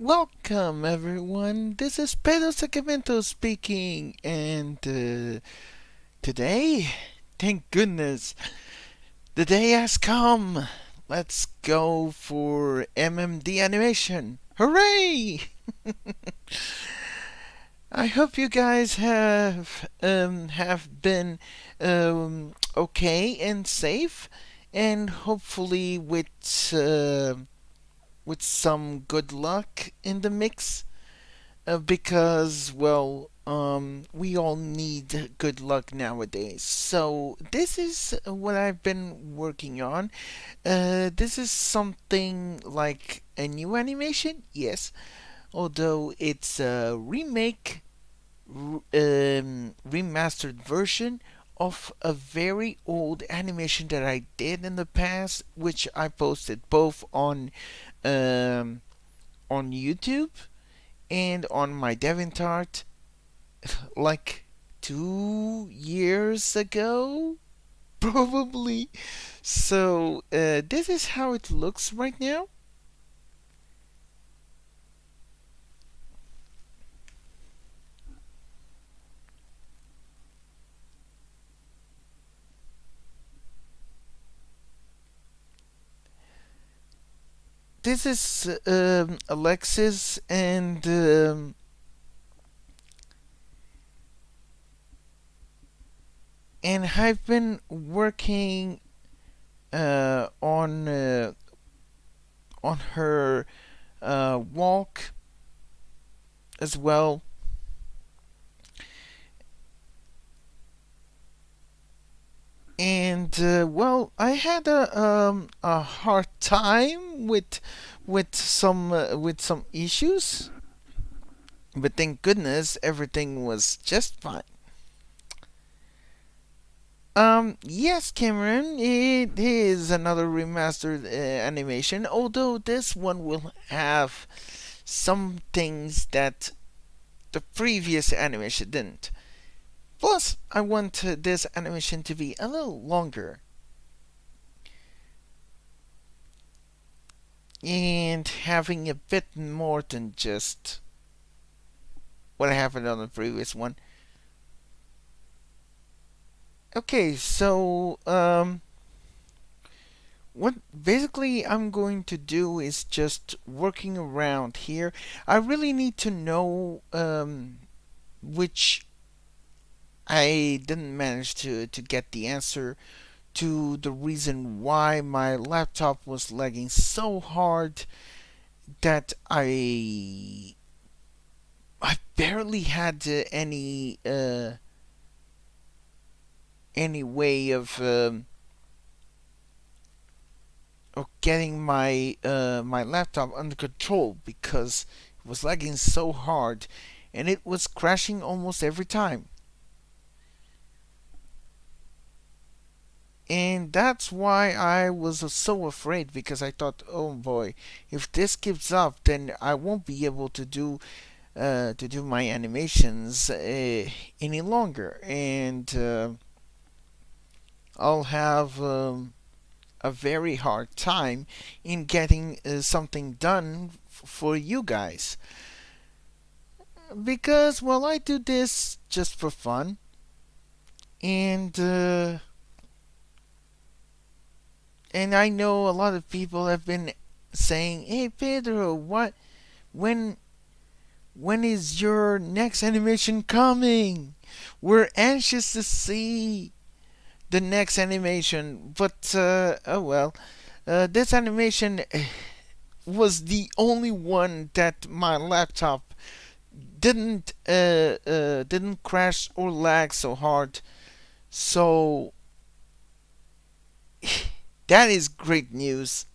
Welcome, everyone. This is Pedro Sacramento speaking, and today, thank goodness, the day has come. Let's go for MMD animation. Hooray! I hope you guys have been okay and safe, and hopefully with some good luck in the mix. Because, well, we all need good luck nowadays. So, this is what I've been working on. This is something like a new animation, yes, although it's a remastered version of a very old animation that I did in the past, which I posted both um, on YouTube and on my DeviantArt like 2 years ago, probably. So this is how it looks right now. This is Alexis, and I've been working on her walk as well. And well, I had a hard time with some issues, but thank goodness everything was just fine. Yes, Cameron, it is another remastered animation, although this one will have some things that the previous animation didn't. Plus, I want this animation to be a little longer and having a bit more than just what happened on the previous one. Okay, so what basically I'm going to do is just working around here. I really need to know which I didn't manage to get the answer to the reason why my laptop was lagging so hard that I barely had any way of getting my laptop under control because it was lagging so hard and it was crashing almost every time. And that's why I was so afraid because I thought, oh boy, if this gives up, then I won't be able to do my animations any longer, and I'll have a very hard time in getting something done for you guys. Because, well, I do this just for fun, and I know a lot of people have been saying, "Hey, Pedro, when when is your next animation coming? We're anxious to see the next animation." But oh well, this animation was the only one that my laptop didn't crash or lag so hard. So that is great news.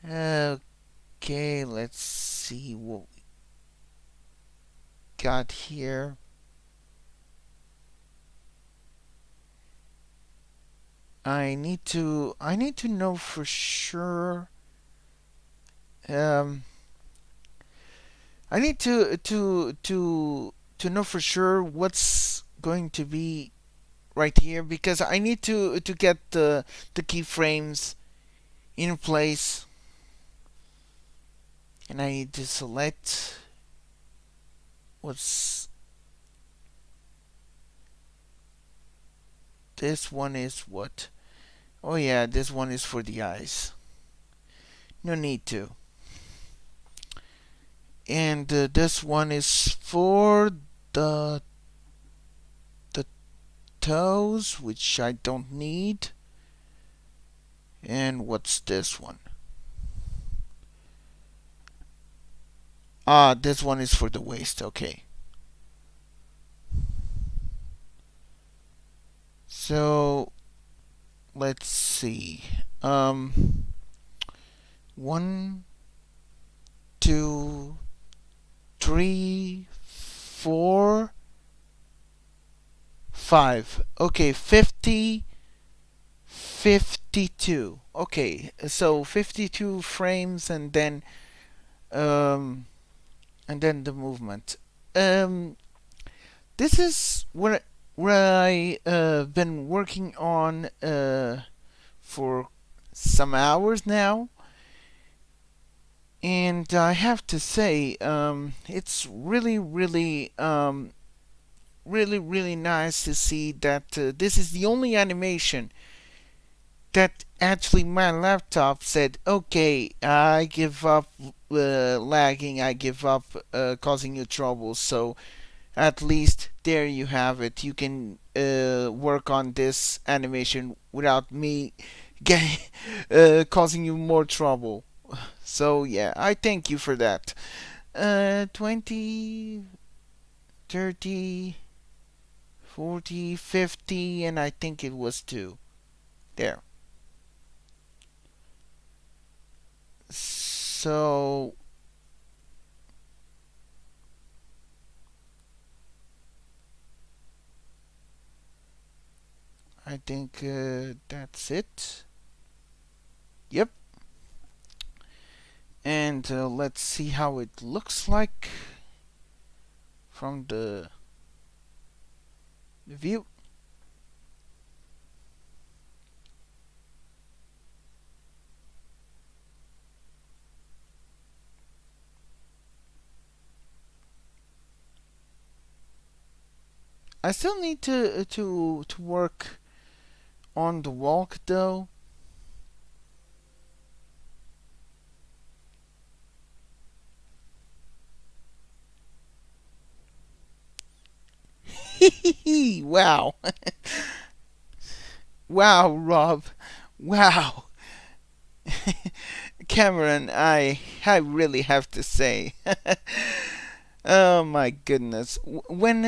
Okay, let's see what we got here. I need to know for sure. Um, I need to know for sure what's going to be right here because I need to get the keyframes in place, and I need to select what's this one is what. Oh yeah, this one is for the eyes. No need to. And this one is for the the toes, which I don't need. And what's this one? Ah, this one is for the waist. Okay. So let's see. One, two, three, four, five. Okay, 50, 52. Okay, so 52 frames um and then the movement. Um, this is where I been working on for some hours now, and I have to say it's really nice to see that this is the only animation that actually my laptop said, okay, I give up lagging, I give up causing you trouble. So at least there you have it. You can work on this animation without me causing you more trouble. So yeah, I thank you for that. 20, 30, 40, 50, and I think it was 2. There. So I think that's it. Yep. And let's see how it looks like from the view. I still need to work on the walk though. Wow. Wow, Rob. Wow. Cameron, I really have to say. Oh my goodness. When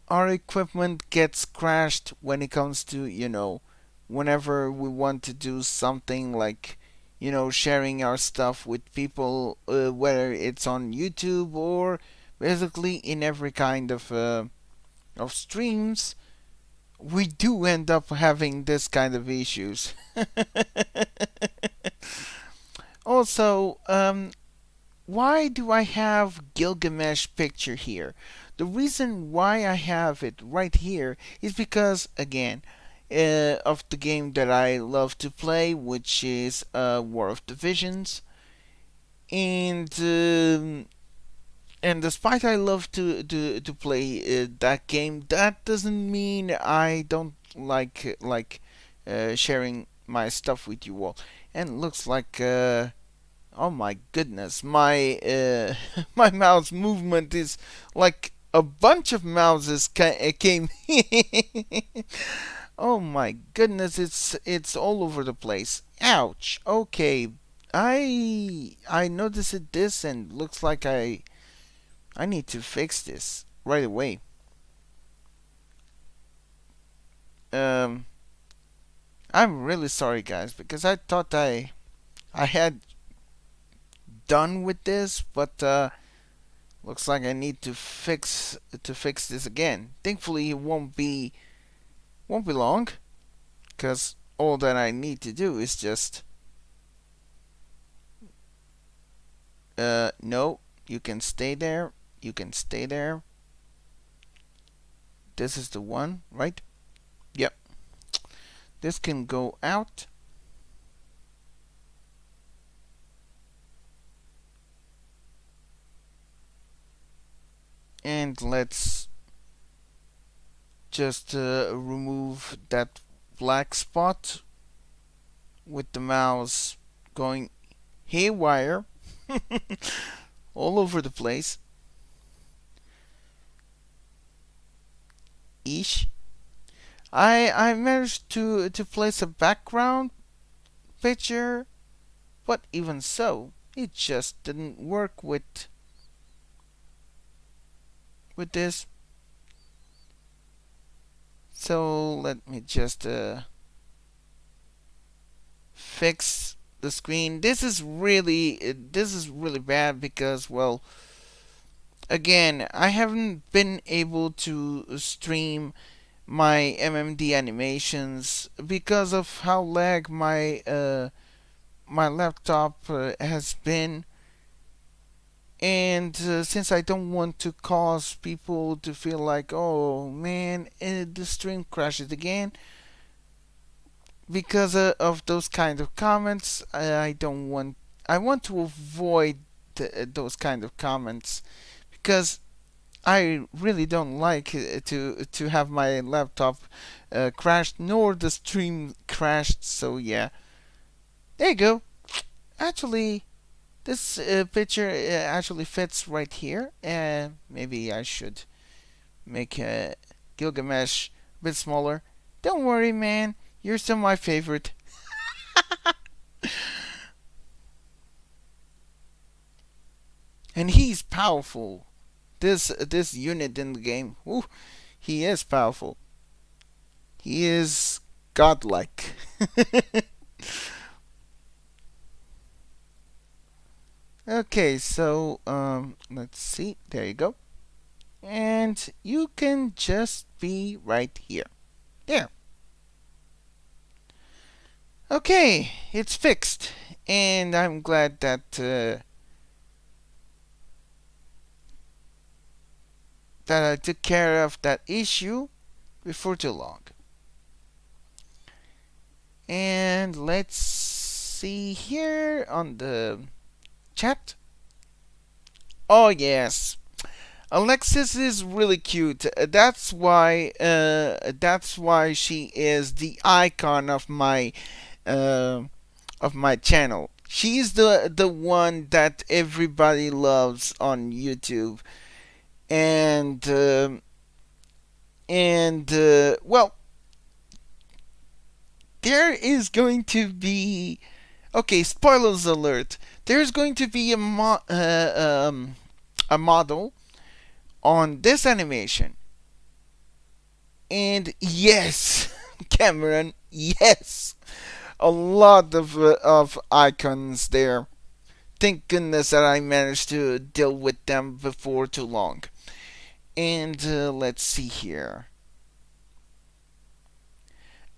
our equipment gets crashed when it comes to, whenever we want to do something like, sharing our stuff with people, whether it's on YouTube or basically in every kind of streams, we do end up having this kind of issues. Also, why do I have Gilgamesh picture here? The reason why I have it right here is because, again, of the game that I love to play, which is War of Divisions, and despite I love to play that game, that doesn't mean I don't like sharing my stuff with you all. And looks like oh my goodness, my my mouse movement is like a bunch of mouses came. Oh my goodness, it's all over the place. Ouch. Okay, I noticed this and looks like I need to fix this right away. Um, I'm really sorry, guys, because I thought I had done with this, but looks like I need to fix this again. Thankfully, it won't be long, because all that I need to do is just no, you can stay there, you can stay there. this is the one, right? Yep. This can go out. And let's just remove that black spot with the mouse going haywire all over the place. Ish. I managed to place a background picture, but even so, it just didn't work with this. So let me just fix the screen. This is really bad because, well, again, I haven't been able to stream my MMD animations because of how lag my laptop has been, and since I don't want to cause people to feel like, oh man, the stream crashes again because of those kind of comments, I don't want. I want to avoid those kind of comments because I really don't like to have my laptop crashed nor the stream crashed. So yeah, there you go. Actually, this picture actually fits right here. Maybe I should make Gilgamesh a bit smaller. Don't worry, man. You're still my favorite. And he's powerful. This unit in the game. Ooh, he is powerful. He is godlike. Okay, so let's see. There you go. And you can just be right here. There. Okay, it's fixed. And I'm glad that I took care of that issue before too long. And let's see here on the chat. Oh yes, Alexis is really cute. That's why she is the icon uh, of my channel. She's the one that everybody loves on YouTube, and well, there is going to be, okay, spoilers alert. There's going to be a model on this animation. And yes, Cameron, yes, a lot of icons there. Thank goodness that I managed to deal with them before too long. And let's see here.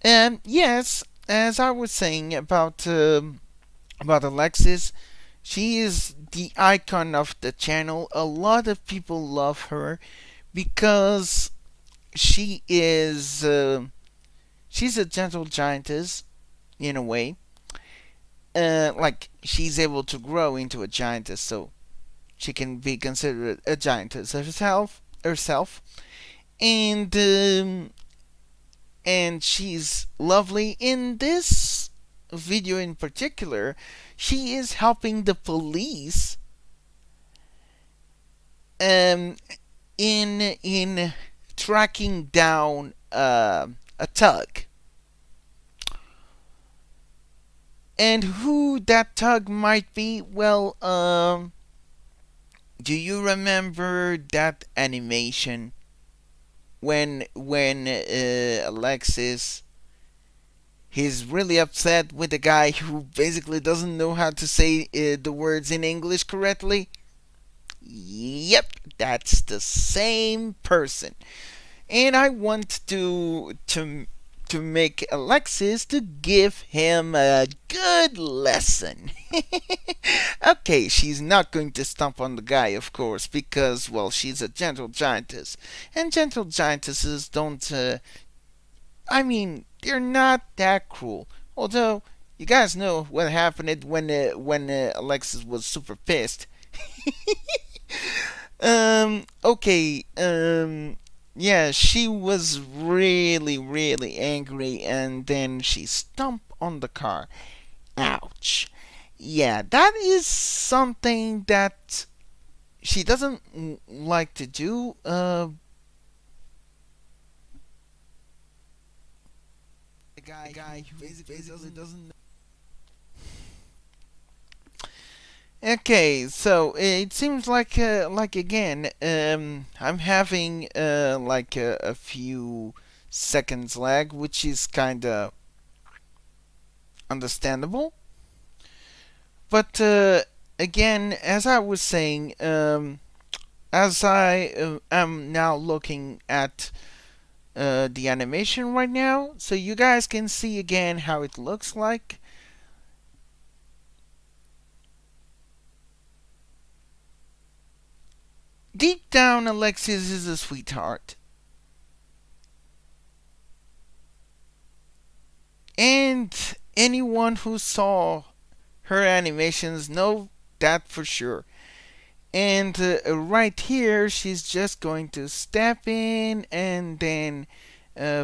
And yes, as I was saying about Alexis, she is the icon of the channel. A lot of people love her because she is she's a gentle giantess in a way. Like she's able to grow into a giantess, so she can be considered a giantess herself, and she's lovely. In this video in particular, she is helping the police in tracking down a tug. And who that tug might be? Well, do you remember that animation when Alexis, he's really upset with a guy who basically doesn't know how to say the words in English correctly? Yep, that's the same person. And I want to to make Alexis to give him a good lesson. Okay, she's not going to stomp on the guy, of course, because, well, she's a gentle giantess. And gentle giantesses don't, I mean, they're not that cruel. Although, you guys know what happened when Alexis was super pissed. Okay, yeah, she was really, really angry, and then she stomped on the car. Ouch. Yeah, that is something that she doesn't like to do. The guy who basically doesn't. Okay, so it seems like again, I'm having like a few seconds lag, which is kind of understandable. But again, as I was saying, as I am now looking at the animation right now, so you guys can see again how it looks like. Deep down, Alexis is a sweetheart. And anyone who saw her animations know that for sure. And right here, she's just going to step in and then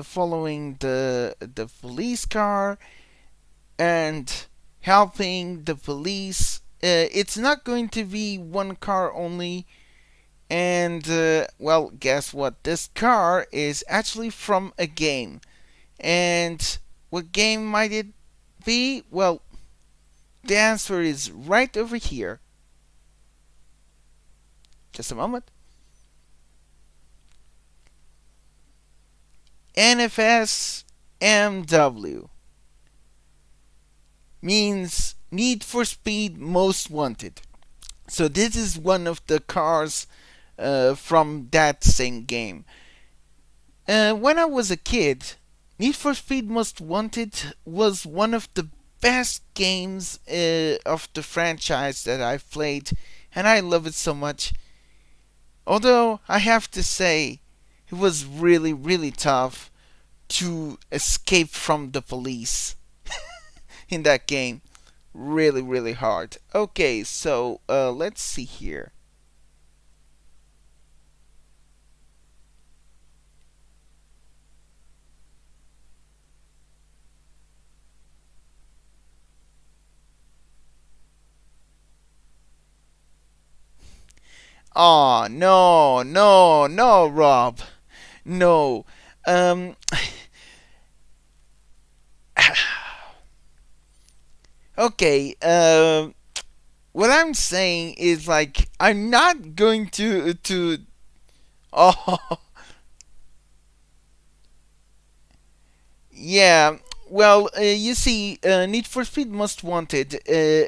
following the police car and helping the police. It's not going to be one car only. And well, guess what? This car is actually from a game. And what game might it be? Well, the answer is right over here. Just a moment. NFS MW means Need for Speed Most Wanted. So this is one of the cars from that same game. When I was a kid, Need for Speed Most Wanted was one of the best games of the franchise that I've played, and I love it so much. Although I have to say, it was really, really tough to escape from the police in that game. Really, really hard. Okay, so let's see here. Oh, no, no, no, Rob. No. Um, okay, what I'm saying is like I'm not going to oh yeah, well, you see, Need for Speed Most Wanted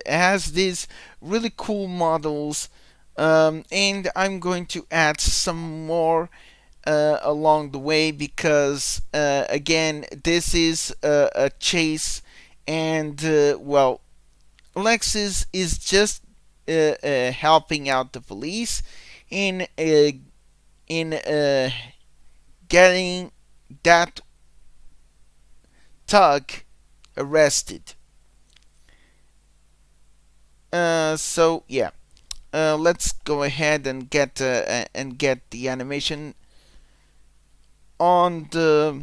has these really cool models, and I'm going to add some more along the way because again, this is a chase, and well, Alexis is just helping out the police in getting that thug arrested. So yeah, let's go ahead and get the animation on the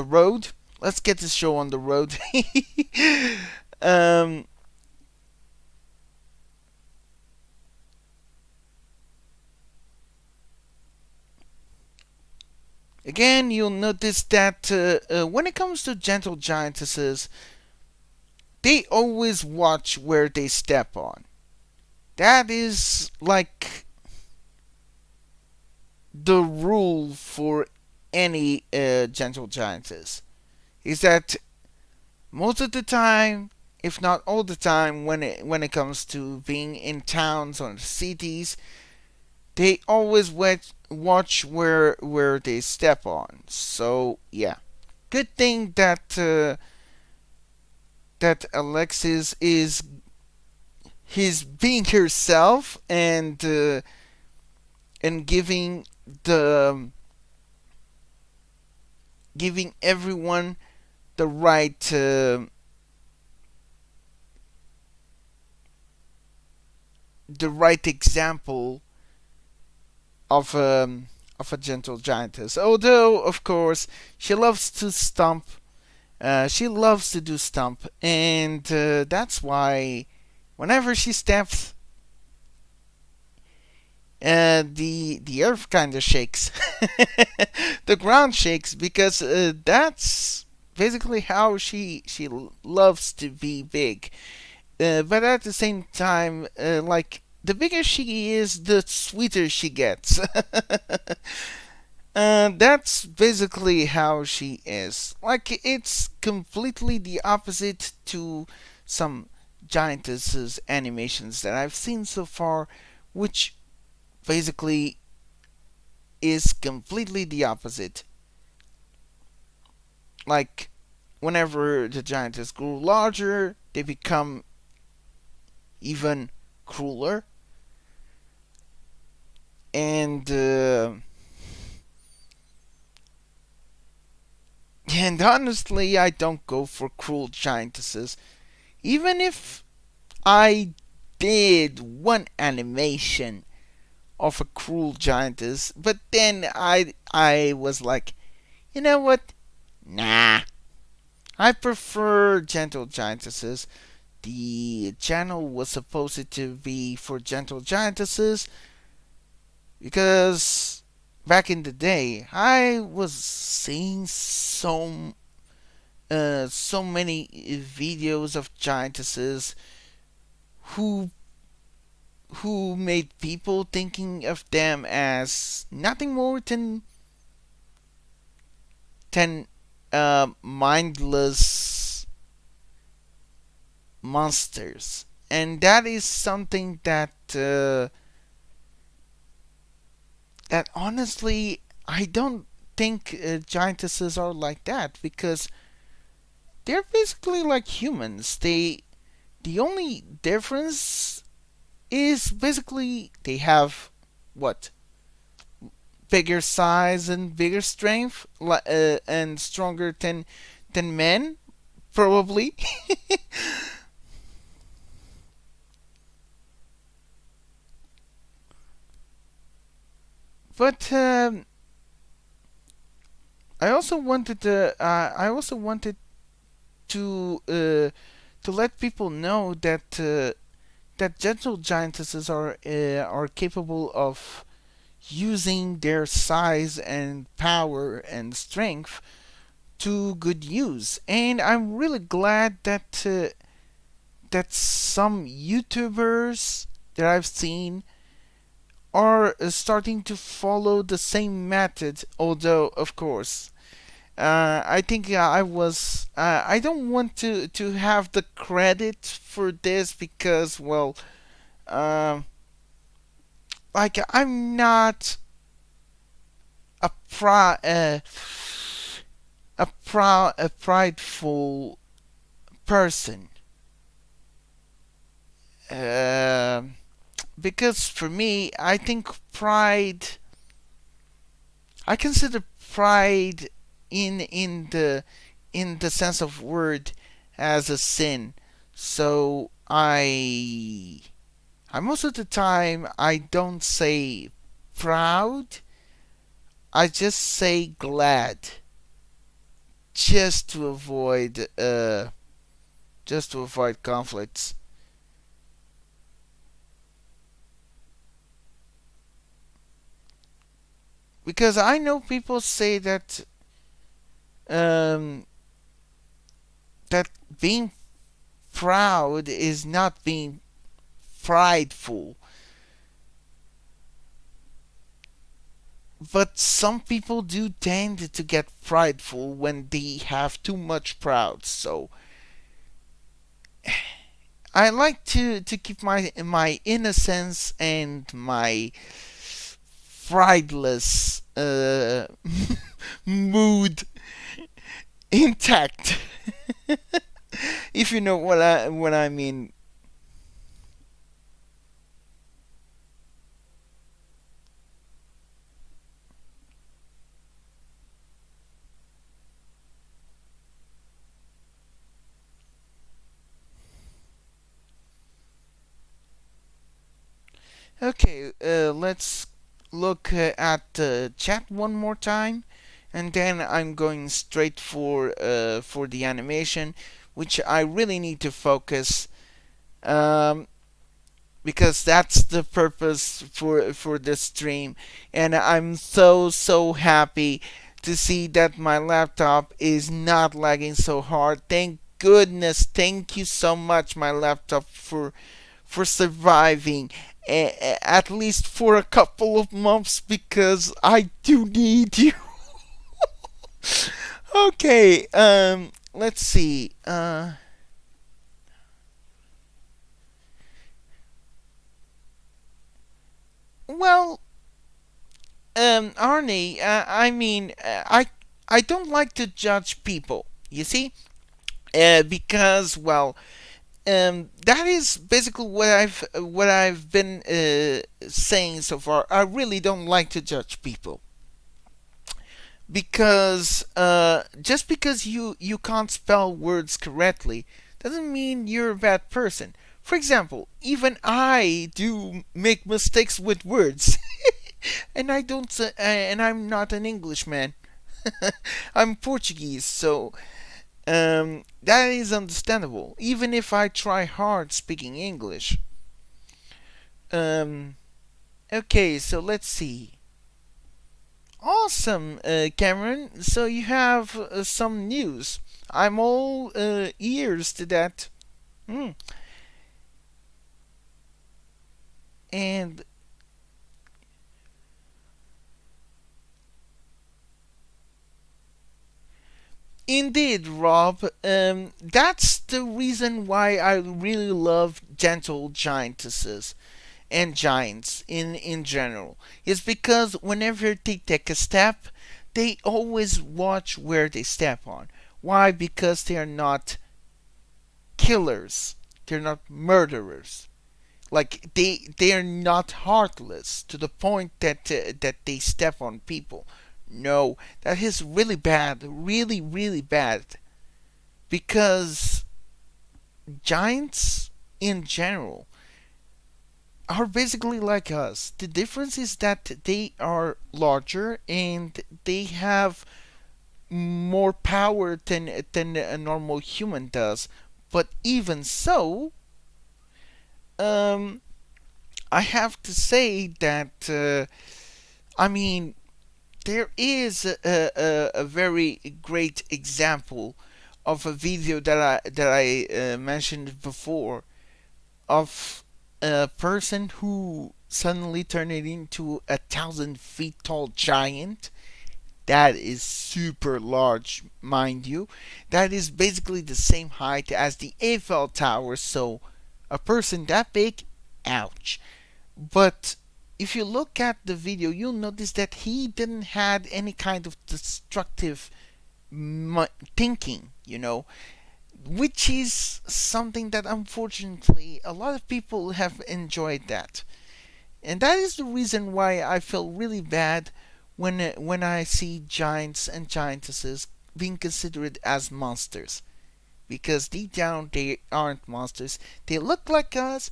road. Let's get this show on the road. um, Again, you'll notice that when it comes to gentle giantesses, they always watch where they step on. That is like the rule for any gentle giantess. Is that most of the time, if not all the time, when it comes to being in towns or cities, they always watch where they step on. So yeah. good thing that that Alexis is he's being herself and the giving everyone the right the right example of of a gentle giantess. Although, of course, she loves to stomp. She loves to do stomp, and that's why whenever she stamps, the earth kind of shakes, the ground shakes because that's basically how she loves to be big. But at the same time, like the bigger she is, the sweeter she gets. That's basically how she is. Like it's completely the opposite to some giantesses animations that I've seen so far, which basically is completely the opposite. Like whenever the giantess grew larger, they become even crueler. And honestly, I don't go for cruel giantesses. Even if I did one animation of a cruel giantess, but then I was like, you know what? Nah. I prefer gentle giantesses. The channel was supposed to be for gentle giantesses because back in the day I was seeing so many videos of giantesses who who made people thinking of them as nothing more than mindless monsters, and that is something that honestly I don't think giantesses are like that because they're basically like humans. The only difference is basically they have what bigger size and bigger strength and stronger than men probably. But I also wanted to let people know that gentle giantesses are capable of using their size and power and strength to good use. And I'm really glad that some YouTubers that I've seen are starting to follow the same method. Although, of course, I think I don't want to have the credit for this because, well, uh, like I'm not a a prideful person. Uh, because for me, I think I consider pride in the sense of word as a sin. So I most of the time I don't say proud. I just say glad, just to avoid conflicts. Because I know people say um, that being proud is not being prideful. But some people do tend to get prideful when they have too much proud. So I like to keep my innocence and my prideless mood intact. If you know what I mean. Okay, let's look at the chat one more time, and then I'm going straight for the animation, which I really need to focus, um, because that's the purpose for this stream, and I'm so happy to see that my laptop is not lagging so hard. Thank goodness! Thank you so much, my laptop, for surviving, at least for a couple of months, because I do need you. Okay, let's see. Well, Arnie, I don't like to judge people. You see, because well, that is basically what I've been saying so far. I really don't like to judge people because just because you can't spell words correctly doesn't mean you're a bad person. For example, even I do make mistakes with words, and I don't, and I'm not an Englishman. I'm Portuguese, so that is understandable. Even if I try hard speaking English. Um, okay, so let's see. Awesome, Cameron. So you have some news. I'm all ears to that. Mm. And indeed, Rob, that's the reason why I really love gentle giantesses and giants in general. Is because whenever they take a step, they always watch where they step on. Why? Because they are not killers. They're not murderers. Like they are not heartless to the point that they step on people. No, that is really bad, really bad. Because giants in general are basically like us. The difference is that they are larger and they have more power than a normal human does. But even so, um, I have to say that I mean there is a very great example of a video that I mentioned before of a person who suddenly turned it into 1,000 feet tall giant. That is super large, mind you. That is basically the same height as the Eiffel Tower, so a person that big, ouch. But if you look at the video, you'll notice that he didn't had any kind of destructive thinking, which is something that unfortunately a lot of people have enjoyed that. And that is the reason why I feel really bad when I see giants and giantesses being considered as monsters. Because deep down they aren't monsters. They look like us.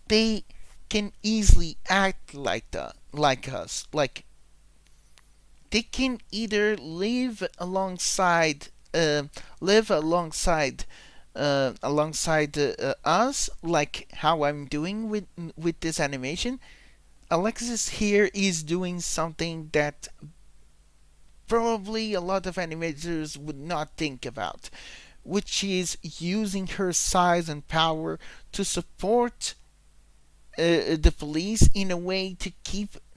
They can easily act like us. Like they can either uh, live alongside us, like how I'm doing with this animation. Alexis here is doing something that probably a lot of animators would not think about, which is using her size and power to support the police in a way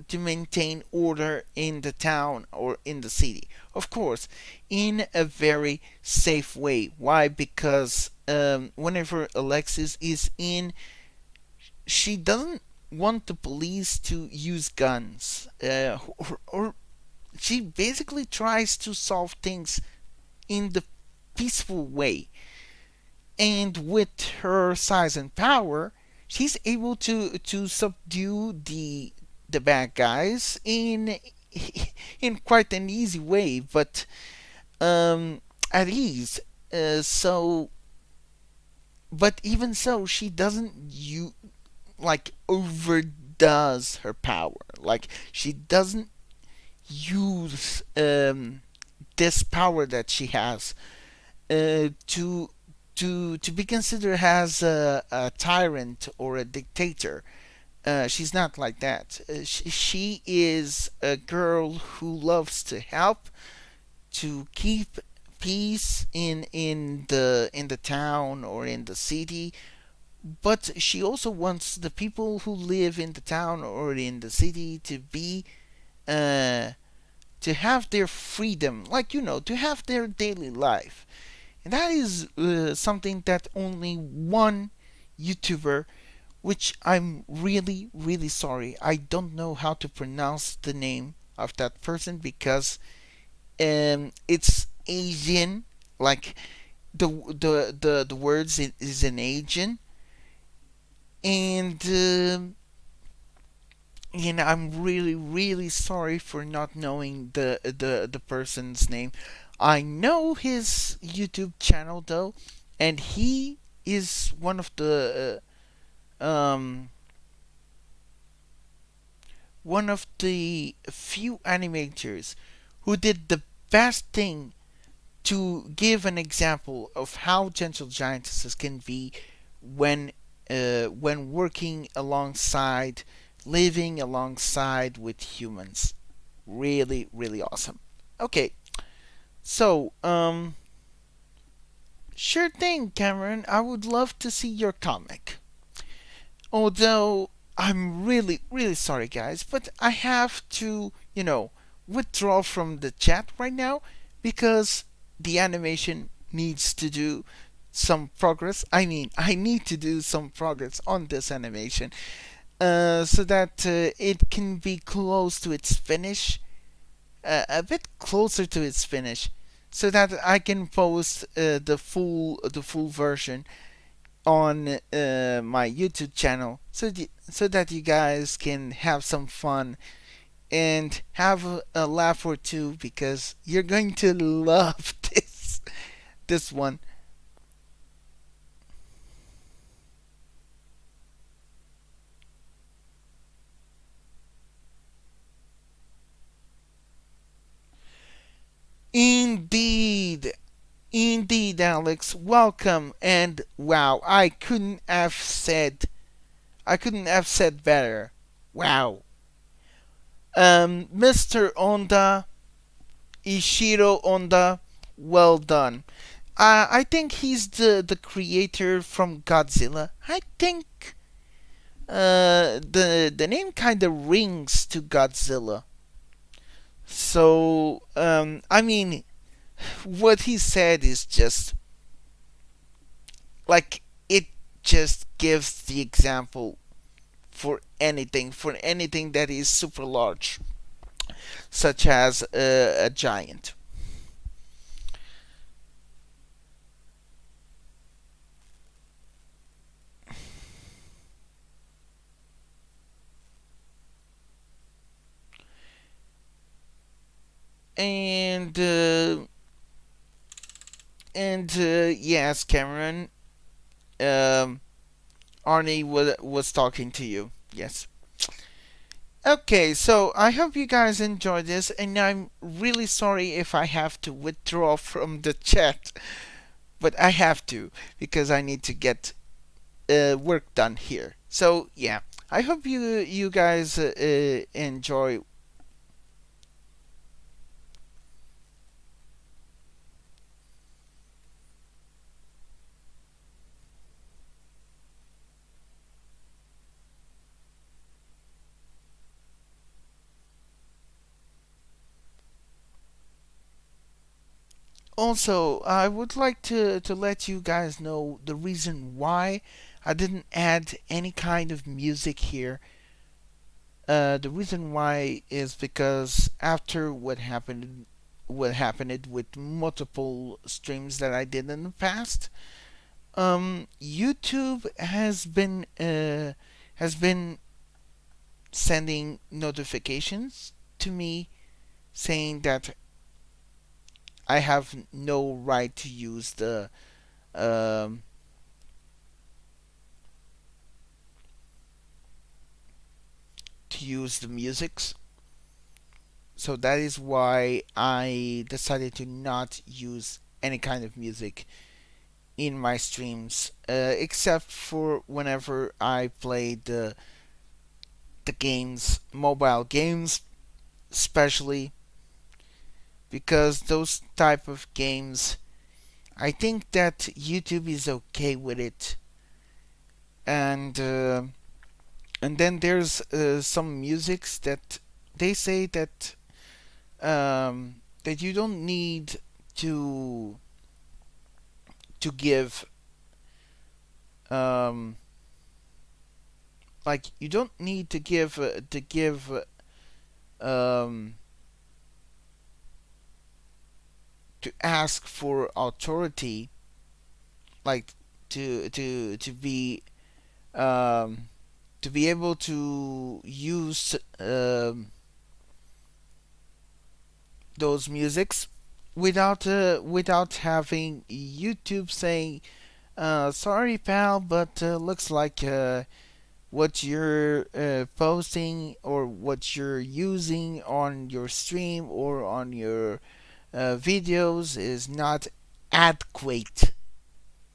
to maintain order in the town or in the city. Of course, in a very safe way. Why? Because whenever Alexis is in, she doesn't want the police to use guns, or she basically tries to solve things in the peaceful way. And with her size and power, she's able to subdue the bad guys in quite an easy way, but at ease. So, but even so, she doesn't like overdoes her power. Like she doesn't use this power that she has to be considered as a tyrant or a dictator. She's not like that. She is a girl who loves to help, to keep peace in the town or in the city, but she also wants the people who live in the town or in the city uh, to have their freedom, like to have their daily life. And that is something that only one YouTuber, which I'm really, really sorry, I don't know how to pronounce the name of that person because it's Asian, like the words is in Asian, and I'm really, really sorry for not knowing the person's name. I know his YouTube channel though, and he is one of the few animators who did the best thing to give an example of how gentle giantesses can be when working alongside, living alongside with humans. Really, really awesome. Okay, so sure thing, Cameron. I would love to see your comic. Although I'm really, really sorry, guys, but I have to, withdraw from the chat right now because the animation needs to do some progress. I mean, I need to do some progress on this animation so that it can be close to its finish, a bit closer to its finish, so that I can post the full version on my YouTube channel, so that you guys can have some fun and have a laugh or two because you're going to love this one. Indeed, indeed, Alex. Welcome and wow, I couldn't have said better. Wow. Mr. Onda, Ishiro Onda, well done. I think he's the creator from Godzilla. I think the name kind of rings to Godzilla. So I mean, what he said is just like it just gives the example for anything that is super large, such as a giant. And yes, Cameron, um, Arnie was talking to you. Yes. Okay, so I hope you guys enjoyed this, and I'm really sorry if I have to withdraw from the chat, but I have to because I need to get work done here. So yeah, I hope you guys enjoy. Also, I would like to let you guys know the reason why I didn't add any kind of music here. The reason why is because after what happened what happened with multiple streams that I did in the past. YouTube has been sending notifications to me saying that I have no right um, to use the musics. So that is why I decided to not use any kind of music in my streams, except for whenever I play the games, mobile games, especially because those type of games, I think that YouTube is okay with it, and and then there's some musics that they say that you don't need to to give um, like you don't need um, to ask for authority, like to be um, to be able to use those musics without having YouTube saying, "Sorry, pal, but looks like what you're posting or what you're using on your stream or on your videos is not adequate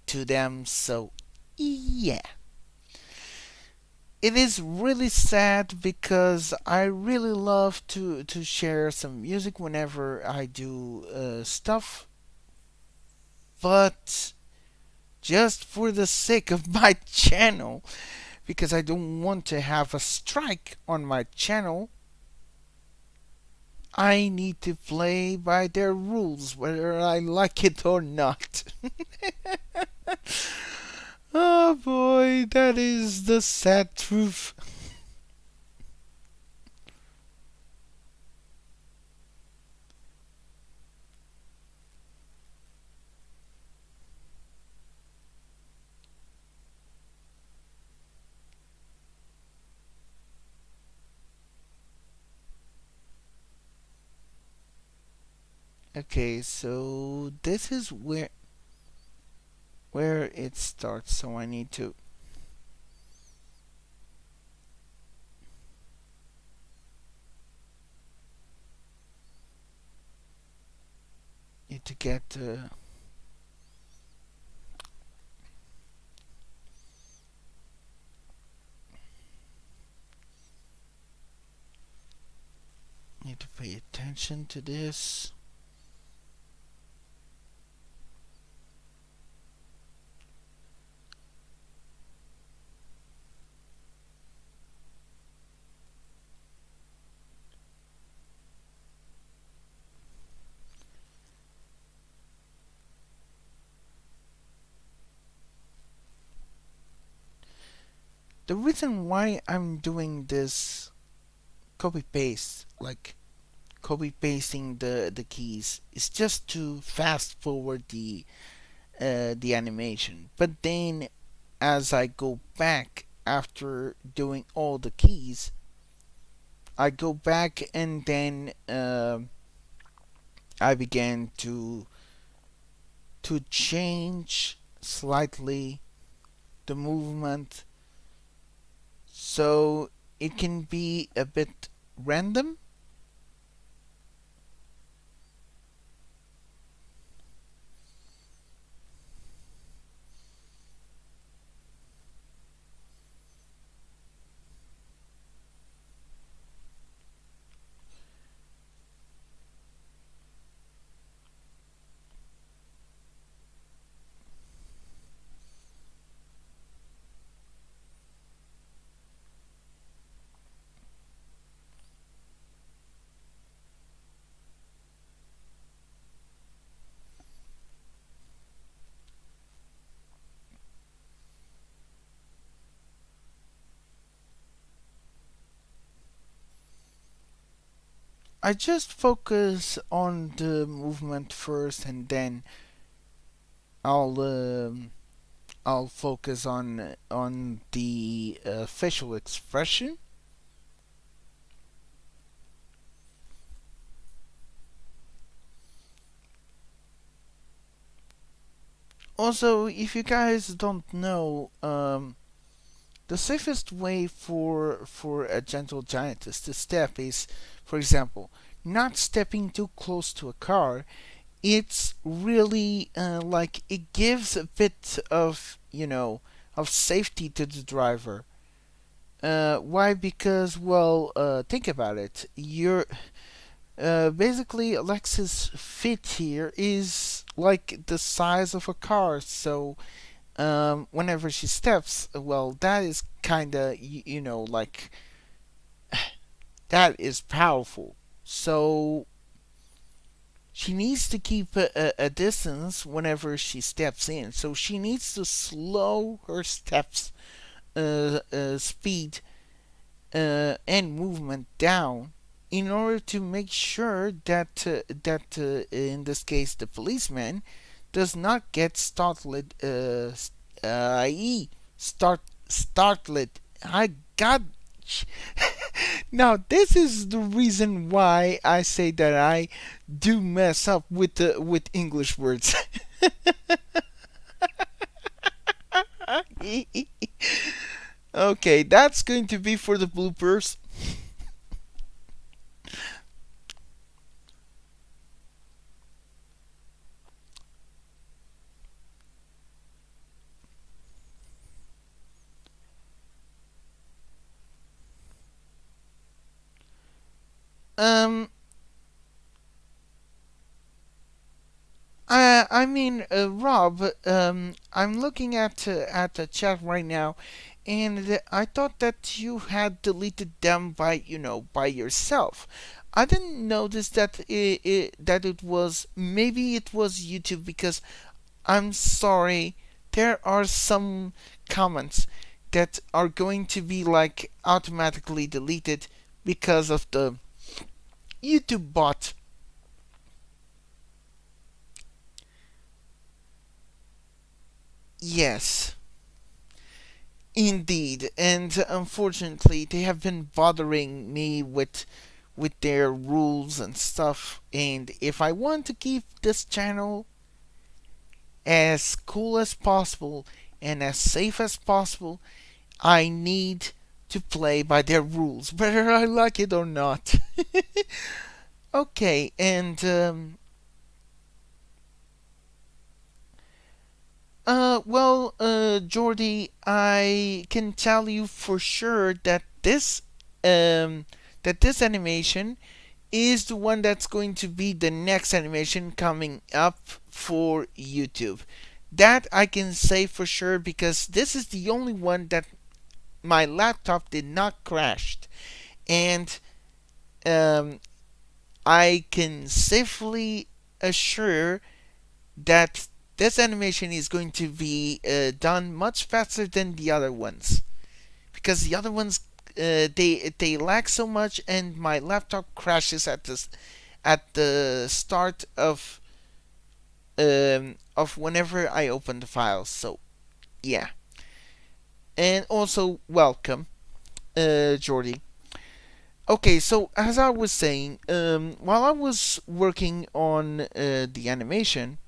to them." So, yeah. It is really sad because I really love to share some music whenever I do stuff, but just for the sake of my channel, because I don't want to have a strike on my channel, I need to play by their rules, whether I like it or not. Oh boy, that is the sad truth. Okay, so this is where it starts. So I need to get need to pay attention to this. The reason why I'm doing this copy paste, like copy pasting the keys, is just to fast forward the animation. But then as I go back after doing all the keys, I go back and then I began to change slightly the movement so it can be a bit random. I just focus on the movement first, and then I'll I'll focus on the facial expression. Also, if you guys don't know, the safest way for a gentle giantess to step is, for example, not stepping too close to a car. It's really like it gives a bit of of safety to the driver. Why? Because think about it. You're basically Alexa's feet here is like the size of a car, so whenever she steps, that is kind of like that is powerful. So she needs to keep a distance whenever she steps in. So she needs to slow her steps, speed, and movement down in order to make sure that in this case the policeman does not get startled. I.e., startled. I got. Now this is the reason why I say that I do mess up with English words. Okay, that's going to be for the bloopers. Um, I mean, Rob, I'm looking at the chat right now, and I thought that you had deleted them by by yourself. I didn't notice that that it was maybe it was YouTube because I'm sorry, there are some comments that are going to be like automatically deleted because of the YouTube bot. Yes. Indeed, and unfortunately, they have been bothering me with their rules and stuff. And if I want to keep this channel as cool as possible and as safe as possible, I need to play by their rules, whether I like it or not. Okay, and Jordy, I can tell you for sure um, that this animation is the one that's going to be the next animation coming up for YouTube. That I can say for sure because this is the only one that my laptop did not crash, and um, I can safely assure that this animation is going to be done much faster than the other ones because the other ones they lag so much and my laptop crashes at the start of whenever I open the files. So yeah, and also welcome, Jordy. Okay, so as I was saying, while I was working on the animation,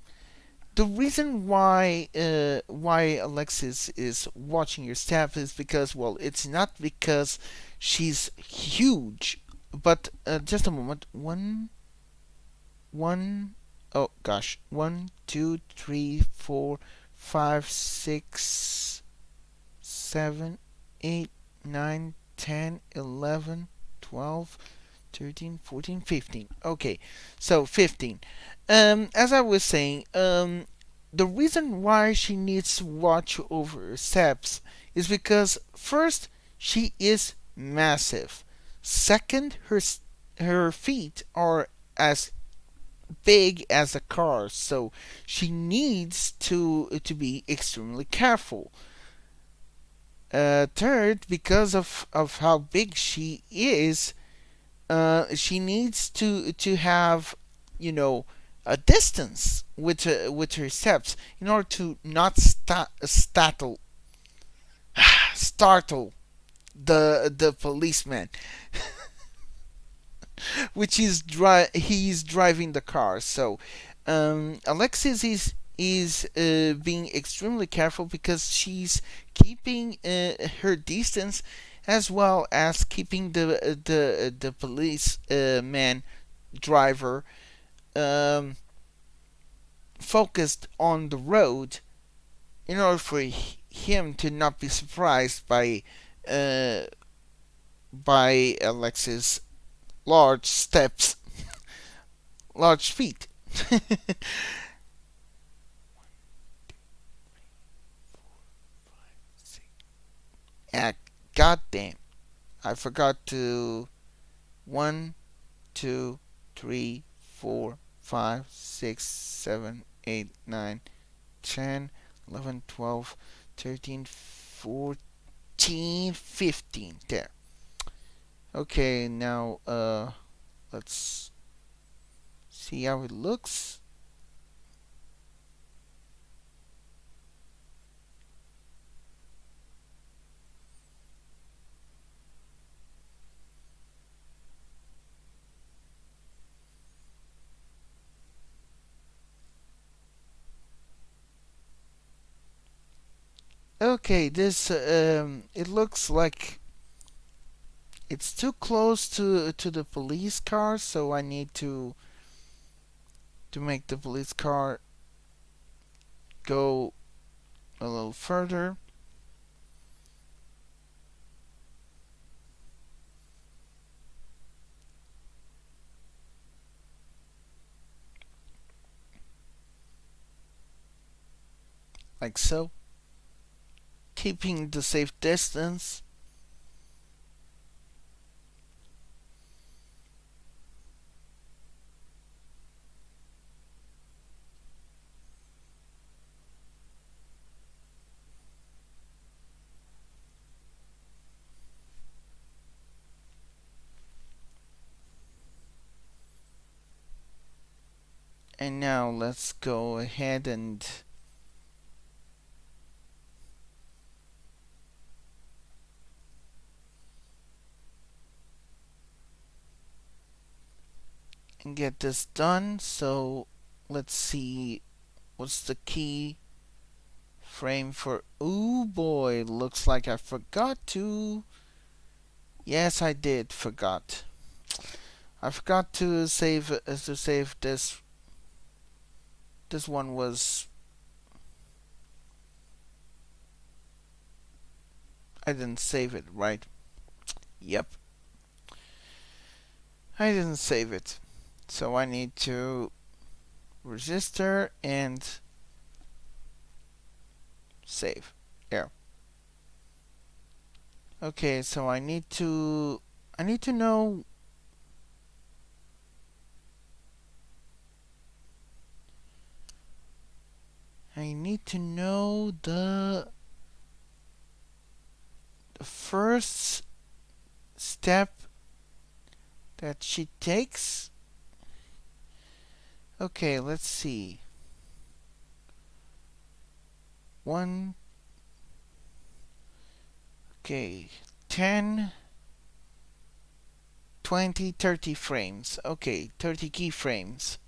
the reason why Alexis is watching your staff is because it's not because she's huge, but just a moment. One, oh gosh, 1, 2, 3, 4, 5, 6, 7, 8, 9, 10, 11, 12, 13, 14, 15. Okay, so 15. As I was saying, the reason why she needs to watch over her steps is because first, she is massive. Second, her feet are as big as a car, so she needs to be extremely careful. Third, because of how big she is, she needs to have, you know, a distance with her steps in order to not startle the policeman, which he's driving the car. So Alexis is being extremely careful because she's keeping her distance as well as keeping the police man driver um, focused on the road in order for him to not be surprised uh, by Alexis' large steps, large feet. Ah, goddamn! I forgot to 1, 2, 3, 4, 5, 6, 7, 8, 9, 10, 11, 12, 13, 14, 15. There. Okay, now let's see how it looks. Okay, this it looks like it's too close to the police car, so I need to make the police car go a little further. Like so, keeping the safe distance. And now let's go ahead and get this done. So let's see what's the key frame for. Ooh boy, looks like I forgot to. Yes, I did forgot. I forgot to save this. This one was. I didn't save it, right? Yep. I didn't save it. So I need to register and save. There. Okay, so I need to know the first step that she takes. Okay, let's see. 1, okay, 10, 20, 30 frames. Okay, 30 keyframes.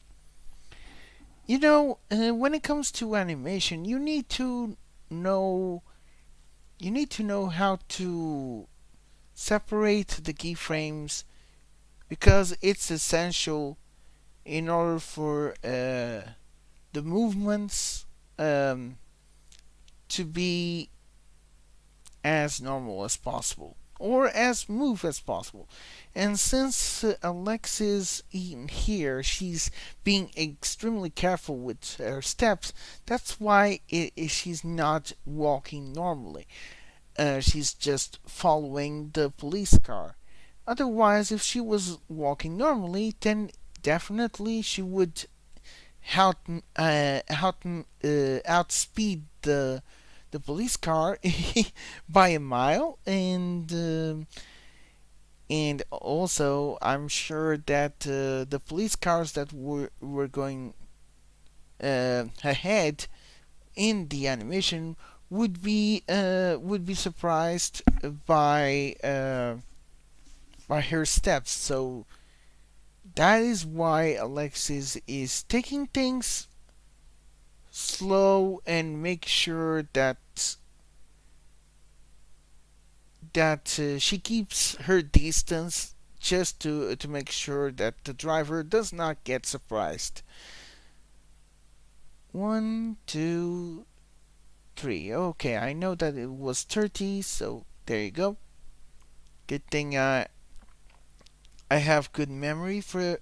You know, when it comes to animation, know you need to know how to separate the keyframes because it's essential in order for the movements to be as normal as possible or as smooth as possible. And since Alexis in here, she's being extremely careful with her steps. That's why she's not walking normally. She's just following the police car. Otherwise, if she was walking normally, then definitely she would outspeed the police car by a mile, And also, I'm sure that the police cars that were going ahead in the animation would be surprised by her steps. So that is why Alexis is taking things slow and make sure that she keeps her distance just to make sure that the driver does not get surprised. One, two, three. Okay, I know that it was 30, so there you go. Good thing I have good memory for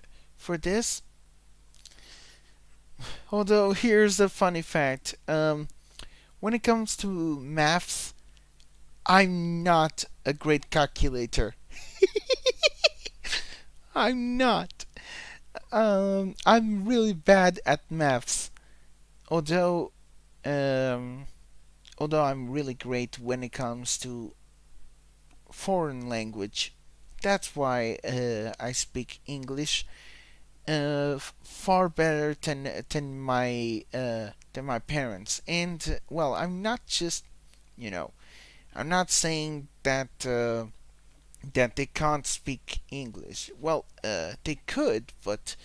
this. Although here's a funny fact. When it comes to maths, I'm not a great calculator. I'm not. I'm really bad at maths. Although, um, although I'm really great when it comes to foreign language. That's why I speak English far better than my parents. And well, I'm not just you know I'm not saying that they can't speak English. Well, they could, but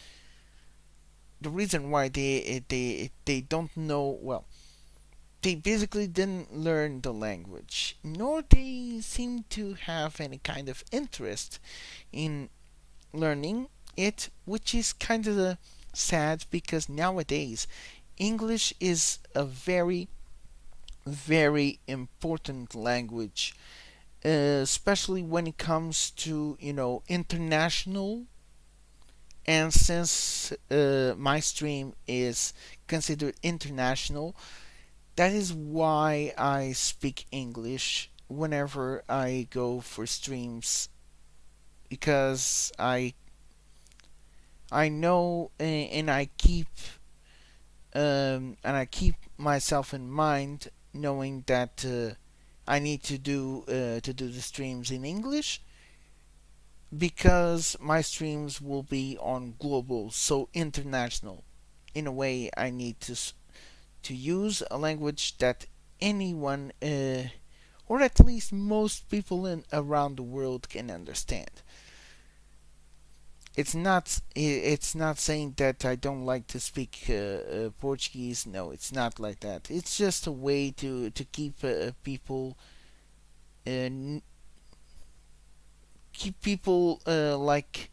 the reason why they don't know, well, they basically didn't learn the language, nor they seem to have any kind of interest in learning it, which is kind of sad because nowadays English is a very, very important language, especially when it comes to international. And since my stream is considered international, that is why I speak English whenever I go for streams, because I know and I keep myself in mind knowing that I need to do the streams in English because my streams will be on global, so international. In a way, I need to use a language that anyone, or at least most people in around the world, can understand. It's not saying that I don't like to speak Portuguese. No, it's not like that. It's just a way to keep uh, people like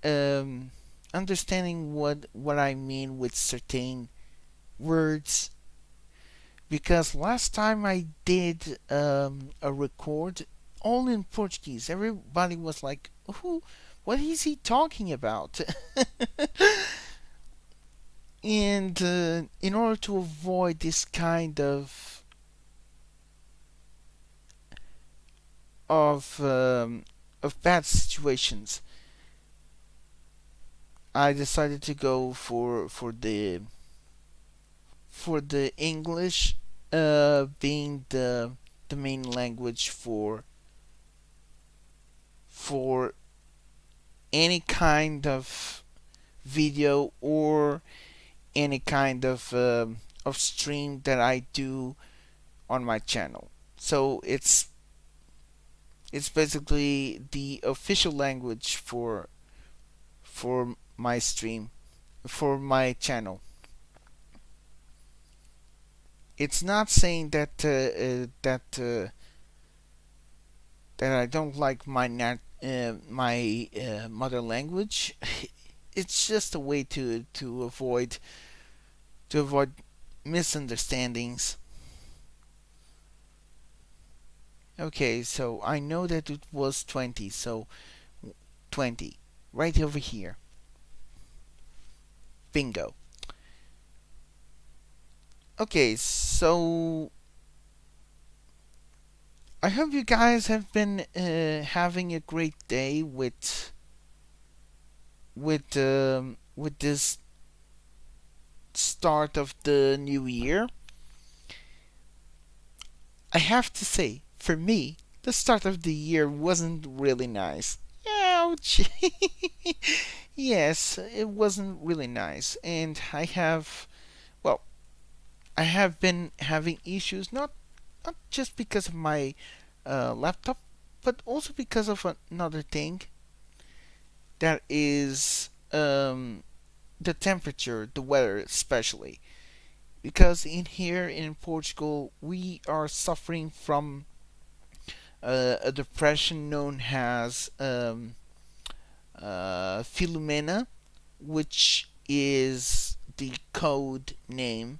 um, understanding what I mean with certain words. Because last time I did a record all in Portuguese, everybody was like, "Who? What is he talking about?" And in order to avoid this kind of um, of bad situations, I decided to go for the English being the main language for any kind of video or any kind of stream that I do on my channel. So it's basically the official language for my stream, for my channel. It's not saying that I don't like my mother language. It's just a way to avoid misunderstandings. Okay, so I know that it was 20, so 20 right over here. Bingo. Okay, so I hope you guys have been having a great day with this start of the new year. I have to say, for me, the start of the year wasn't really nice. Ouch. Yes, it wasn't really nice, and well, I have been having issues not just because of my laptop, but also because of another thing that is the temperature, the weather, especially. Because in here in Portugal, we are suffering from a depression known as Filomena, which is the code name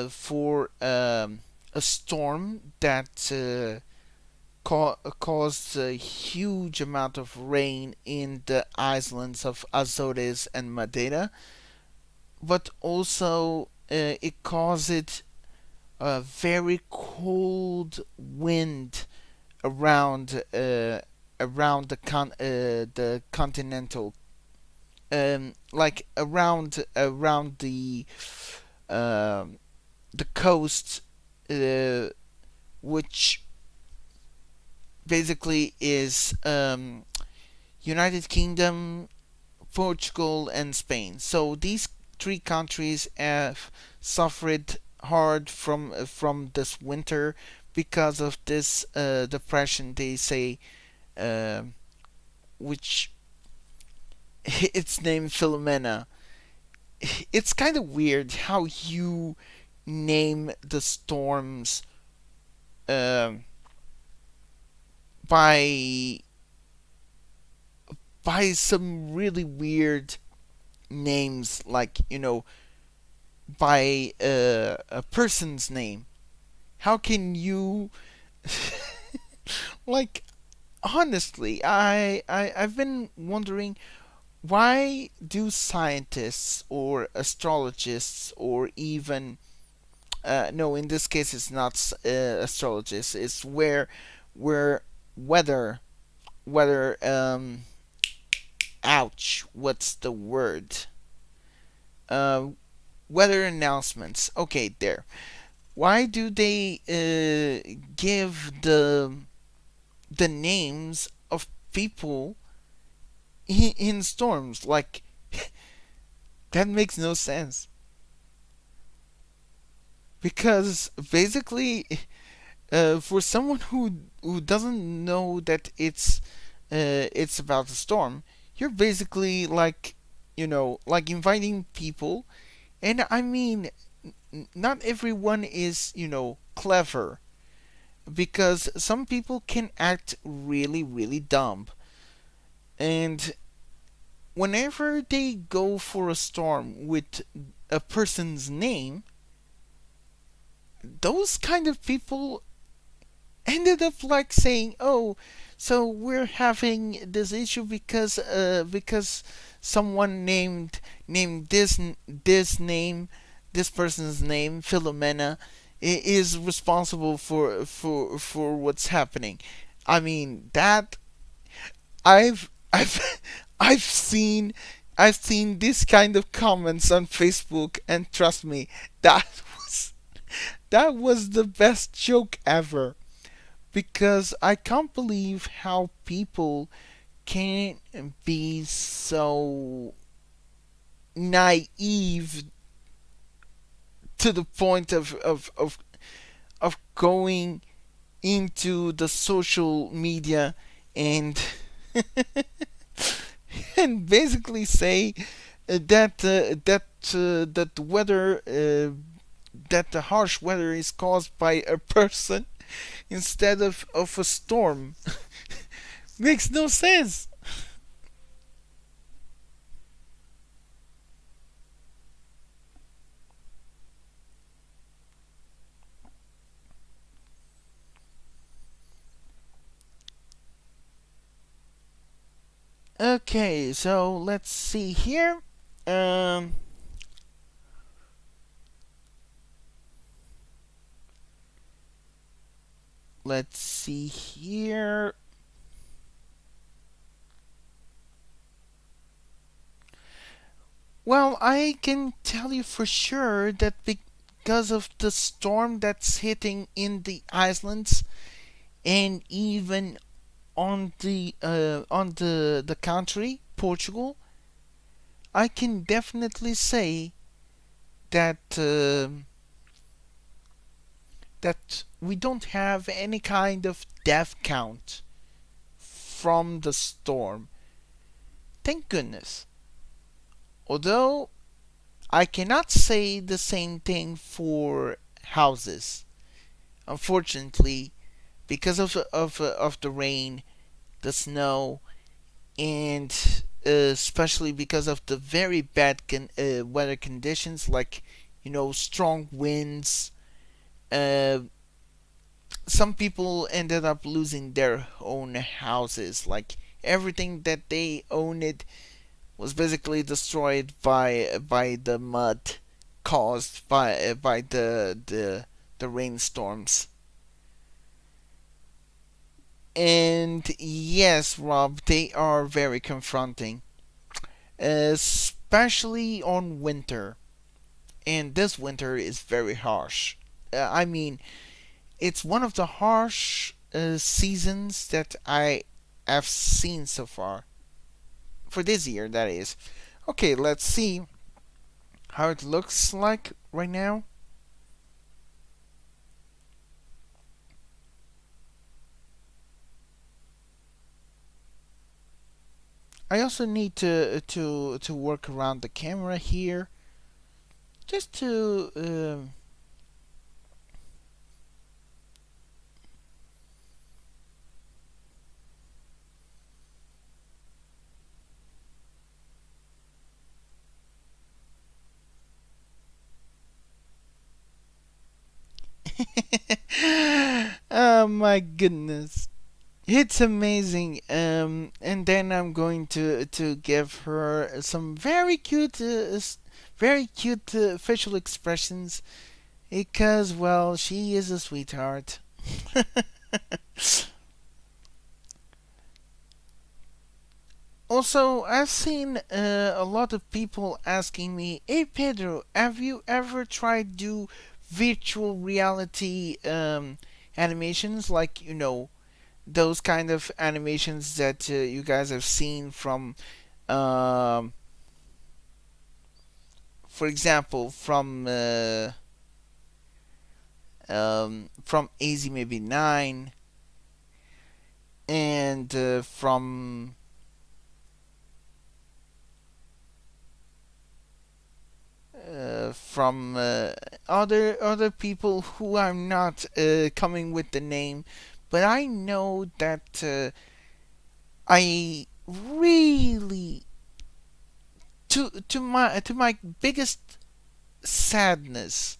for a storm that caused a huge amount of rain in the islands of Azores and Madeira, but also it caused a very cold wind around the continental, like around the coast, uh, which basically is United Kingdom, Portugal, and Spain. So these three countries have suffered hard from this winter because of this depression. They say, uh, which its name Philomena. It's kind of weird how you name the storms uh, by some really weird names, like by a person's name. How can you like honestly? I've been wondering, why do scientists or astrologists or even no, in this case it's not astrologists. It's where weather weather ouch, what's the word? Uh, weather announcements. Okay, there. Why do they give the names of people in storms? Like, that makes no sense. Because basically, for someone who doesn't know that it's about a storm, you're basically like, like inviting people. And I mean, not everyone is, clever, because some people can act really, really dumb. And whenever they go for a storm with a person's name, those kind of people ended up like saying, "Oh, so we're having this issue because someone named this person's name, Philomena, is responsible for what's happening." I mean, that I've I've seen I've seen this kind of comments on Facebook, and trust me, that was that was the best joke ever, because I can't believe how people can be so naive to the point of going into the social media and and basically say that the weather that the harsh weather is caused by a person instead of a storm. Makes no sense. Okay, so let's see here. Um, let's see here. Well, I can tell you for sure that because of the storm that's hitting in the islands, And even on the country, Portugal, I can definitely say that that we don't have any kind of death count from the storm. Thank goodness. Although I cannot say the same thing for houses. Unfortunately, because of the rain, the snow, and especially because of the very bad weather conditions, like strong winds. Uh, some people ended up losing their own houses. Like everything that they owned was basically destroyed by the mud caused by the rainstorms. And yes, Rob, they are very confronting, especially on winter. And this winter is very harsh. I mean, it's one of the harsh seasons that I have seen so far for this year. That is. Okay, let's see how it looks like right now. I also need to work around the camera here, just to oh my goodness. It's amazing. And then I'm going to give her some very cute facial expressions because, well, she is a sweetheart. Also, I've seen a lot of people asking me, "Hey Pedro, have you ever tried do virtual reality animations like those kind of animations that you guys have seen um, for example, from AZ maybe 9 and from other people who are not coming with the name, but I know that I really to my biggest sadness,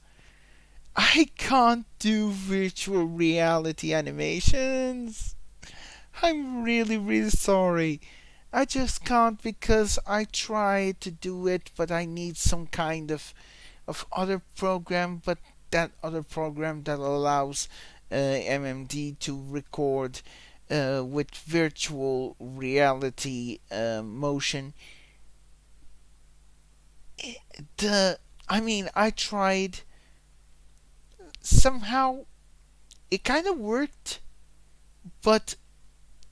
I can't do virtual reality animations. I'm really, really sorry. I just can't because I try to do it, but I need some kind of other program, but that other program that allows MMD to record with virtual reality motion. The I mean, I tried. Somehow, it kind of worked, but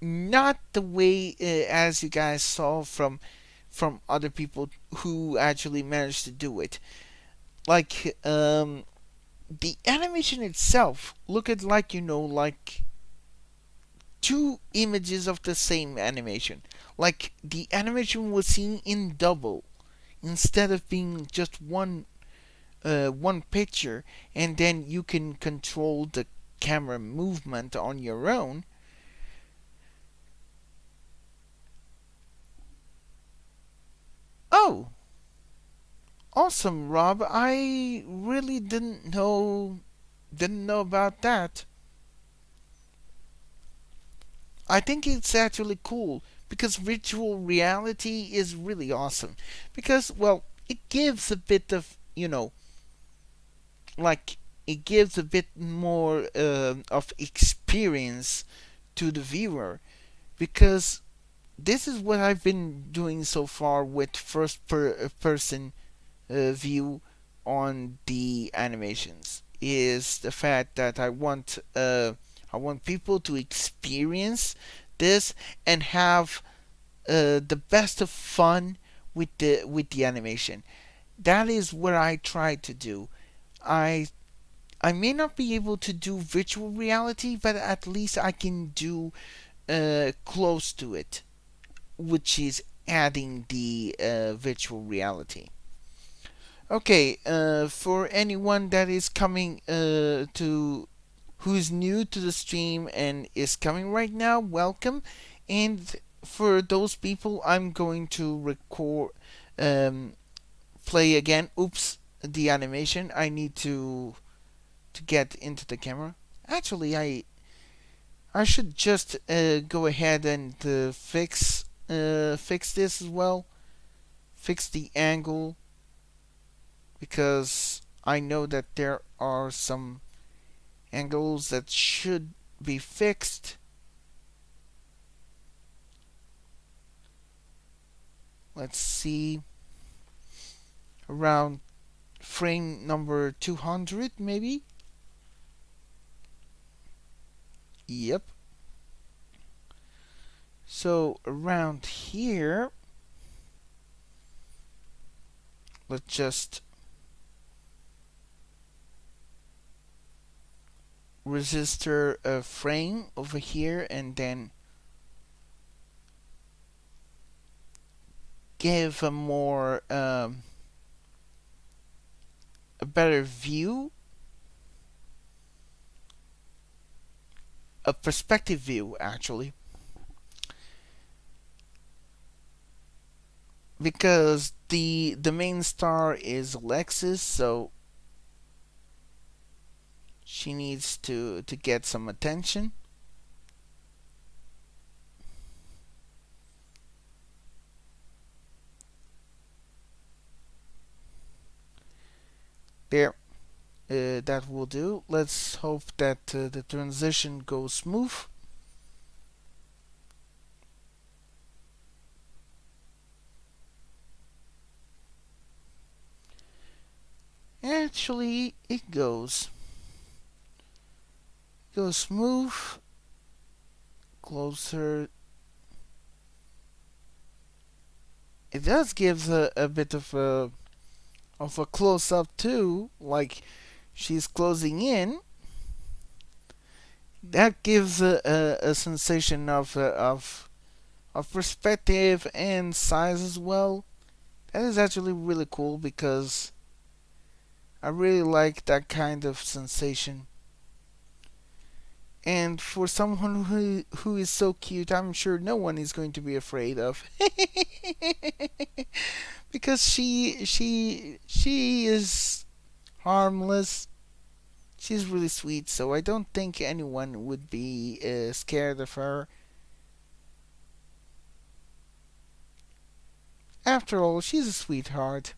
not the way as you guys saw from other people who actually managed to do it. Like the animation itself looked like like two images of the same animation. Like the animation was seen in double instead of being just one picture, and then you can control the camera movement on your own. Oh, awesome, Rob. I really didn't know about that. I think it's actually cool because virtual reality is really awesome. Because, well, it gives a bit of, like, it gives a bit more of experience to the viewer. Because this is what I've been doing so far with person view on the animations, is the fact that I want I want people to experience this and have the best of fun with the animation. That is what I try to do. I I may not be able to do virtual reality, but at least I can do close to it, which is adding the virtual reality. Okay, for anyone that is coming to who's new to the stream and is coming right now, welcome. And for those people, I'm going to record, um, play again. Oops, the animation. I need to get into the camera. Actually, I should just go ahead and fix this as well. Fix the angle because I know that there are some angles that should be fixed. Let's see, around frame number 200 maybe. Yep. So around here, let's just resistor a frame over here and then give a more a better view, a perspective view actually, because the main star is Alexis, so she needs to get some attention. There, that will do. Let's hope that the transition goes smooth. Actually, it goes smooth. Closer. It does give a bit of a close up too, like she's closing in. That gives a sensation of perspective and size as well. That is actually really cool because I really like that kind of sensation. And for someone who is so cute, I'm sure no one is going to be afraid of. Because she is harmless. She's really sweet, so I don't think anyone would be scared of her. After all, she's a sweetheart.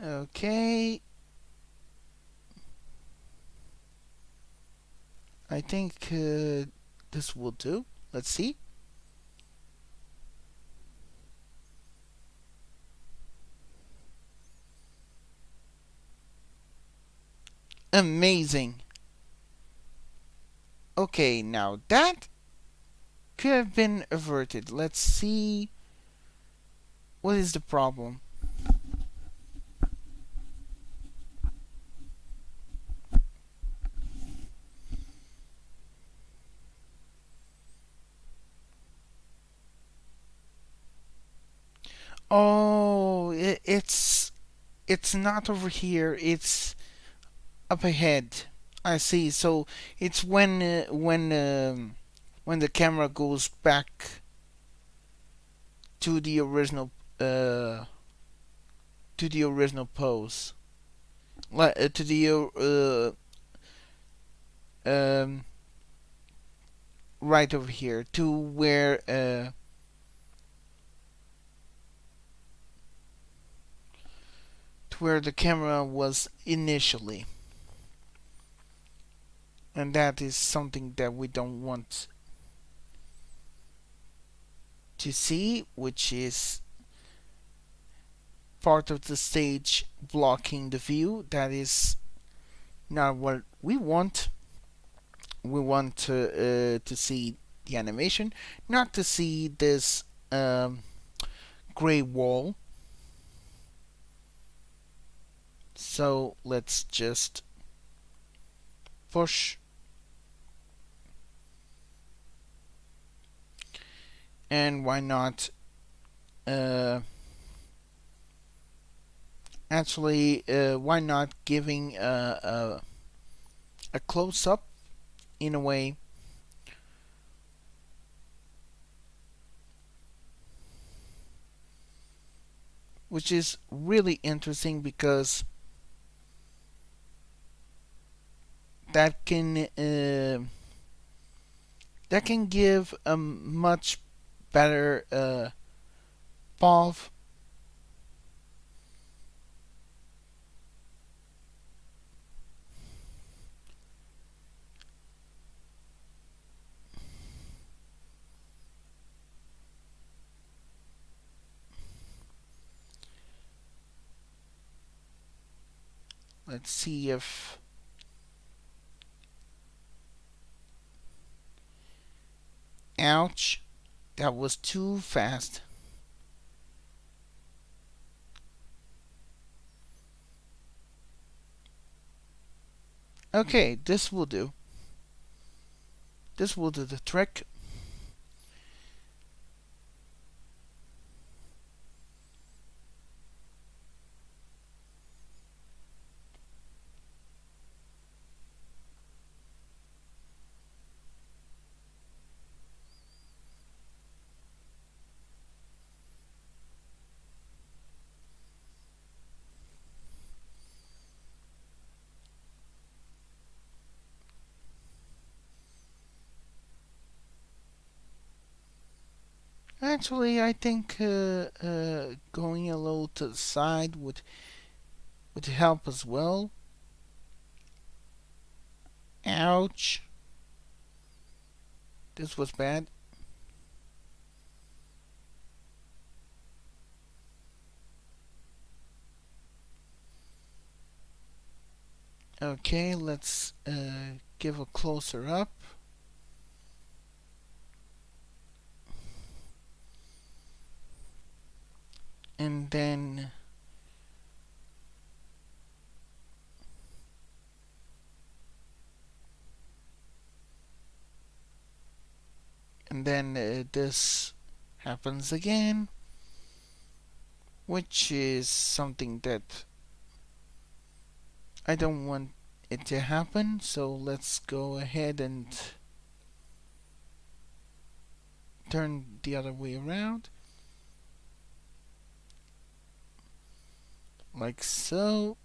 Okay. I think this will do. Let's see. Amazing. Okay, now that could have been averted. Let's see. What is the problem? Oh, it's not over here. It's up ahead. I see. So it's when the camera goes back to the original uh, to the original pose, to the right over here to where the camera was initially. and that is something that we don't want to see, which is part of the stage blocking the view. That is not what we want. We want to see the animation, not to see this gray wall. So let's just push, and why not why not giving a close up in a way, which is really interesting because that can give a much better POV. Let's see if ouch, that was too fast. Okay, this will do. This will do the trick. Actually, I think going a little to the side would help as well. Ouch. This was bad. Okay, let's give a closer up. And then this happens again, which is something that I don't want it to happen. So let's go ahead and turn the other way around, like so.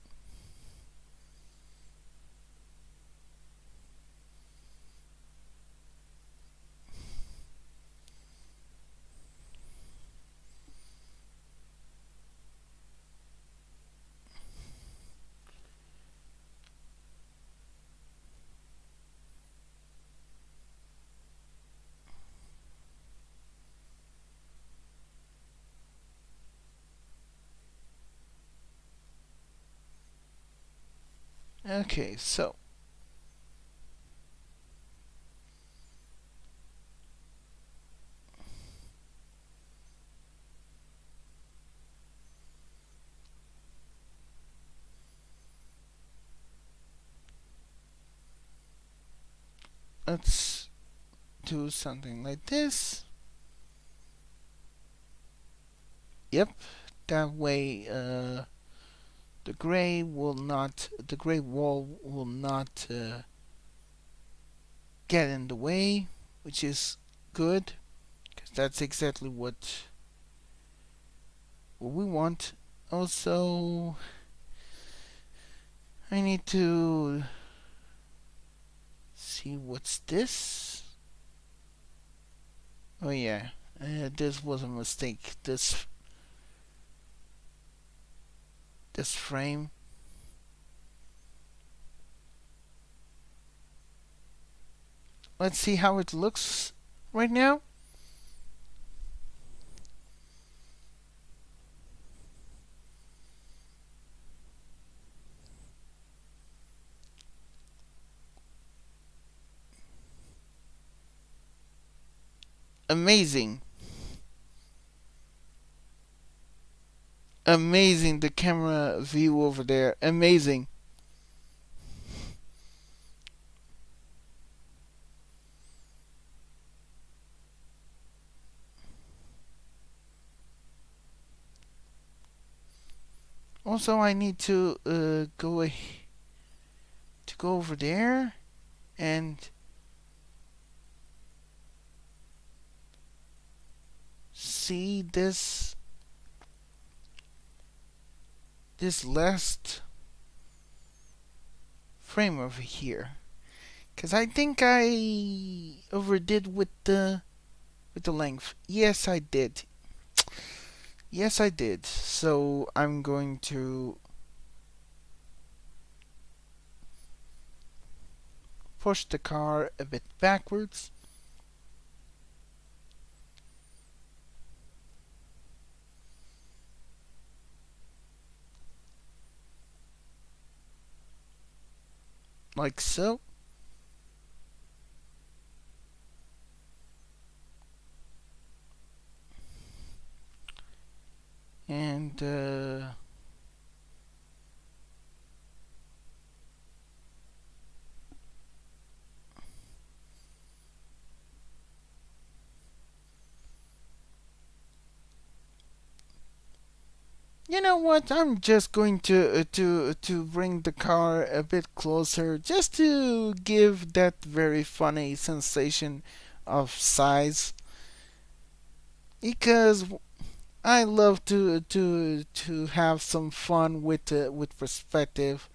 Okay, so let's do something like this. Yep, that way the gray wall will not get in the way, which is good, because that's exactly what we want. Also, I need to see what's this. Oh yeah, this was a mistake. This frame. let's see how it looks right now. Amazing. Amazing, the camera view over there. Amazing. Also, I need to go over there and see this last frame over here, because I think I overdid with the length. Yes, I did. Yes, I did. So I'm going to push the car a bit backwards. Like so. And you know what? I'm just going to bring the car a bit closer, just to give that very funny sensation of size. Because I love to have some fun with perspective.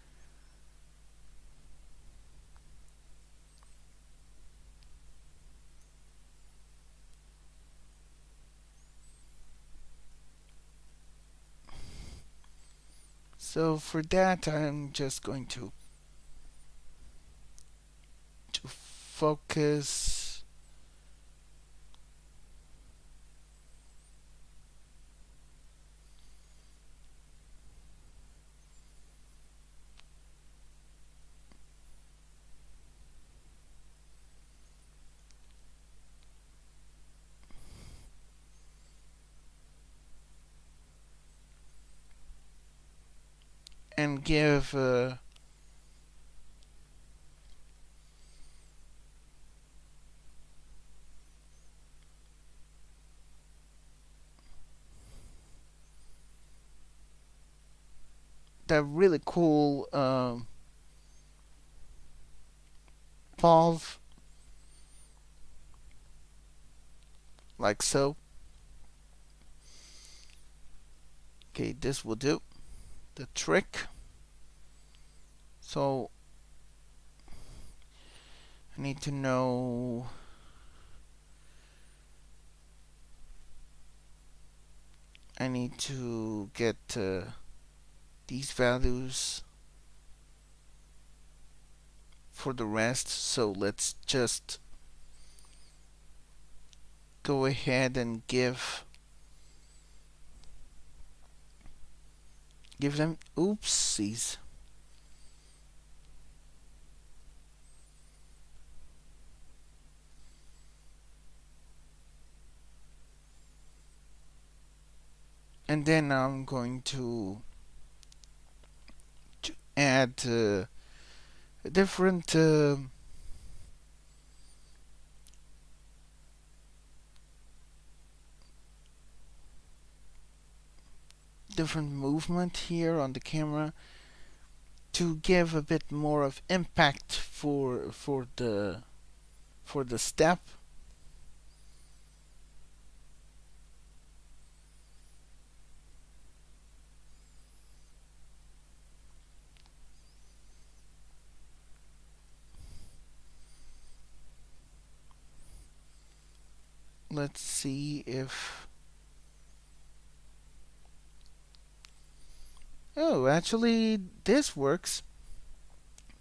So for that, I'm just going to focus and give that really cool valve, like so. Okay, this will do the trick. So I need to know I need to get these values for the rest. So let's just go ahead and give them oopsies. And then I'm going to add different different movement here on the camera to give a bit more of impact for the step. Let's see if oh, actually this works.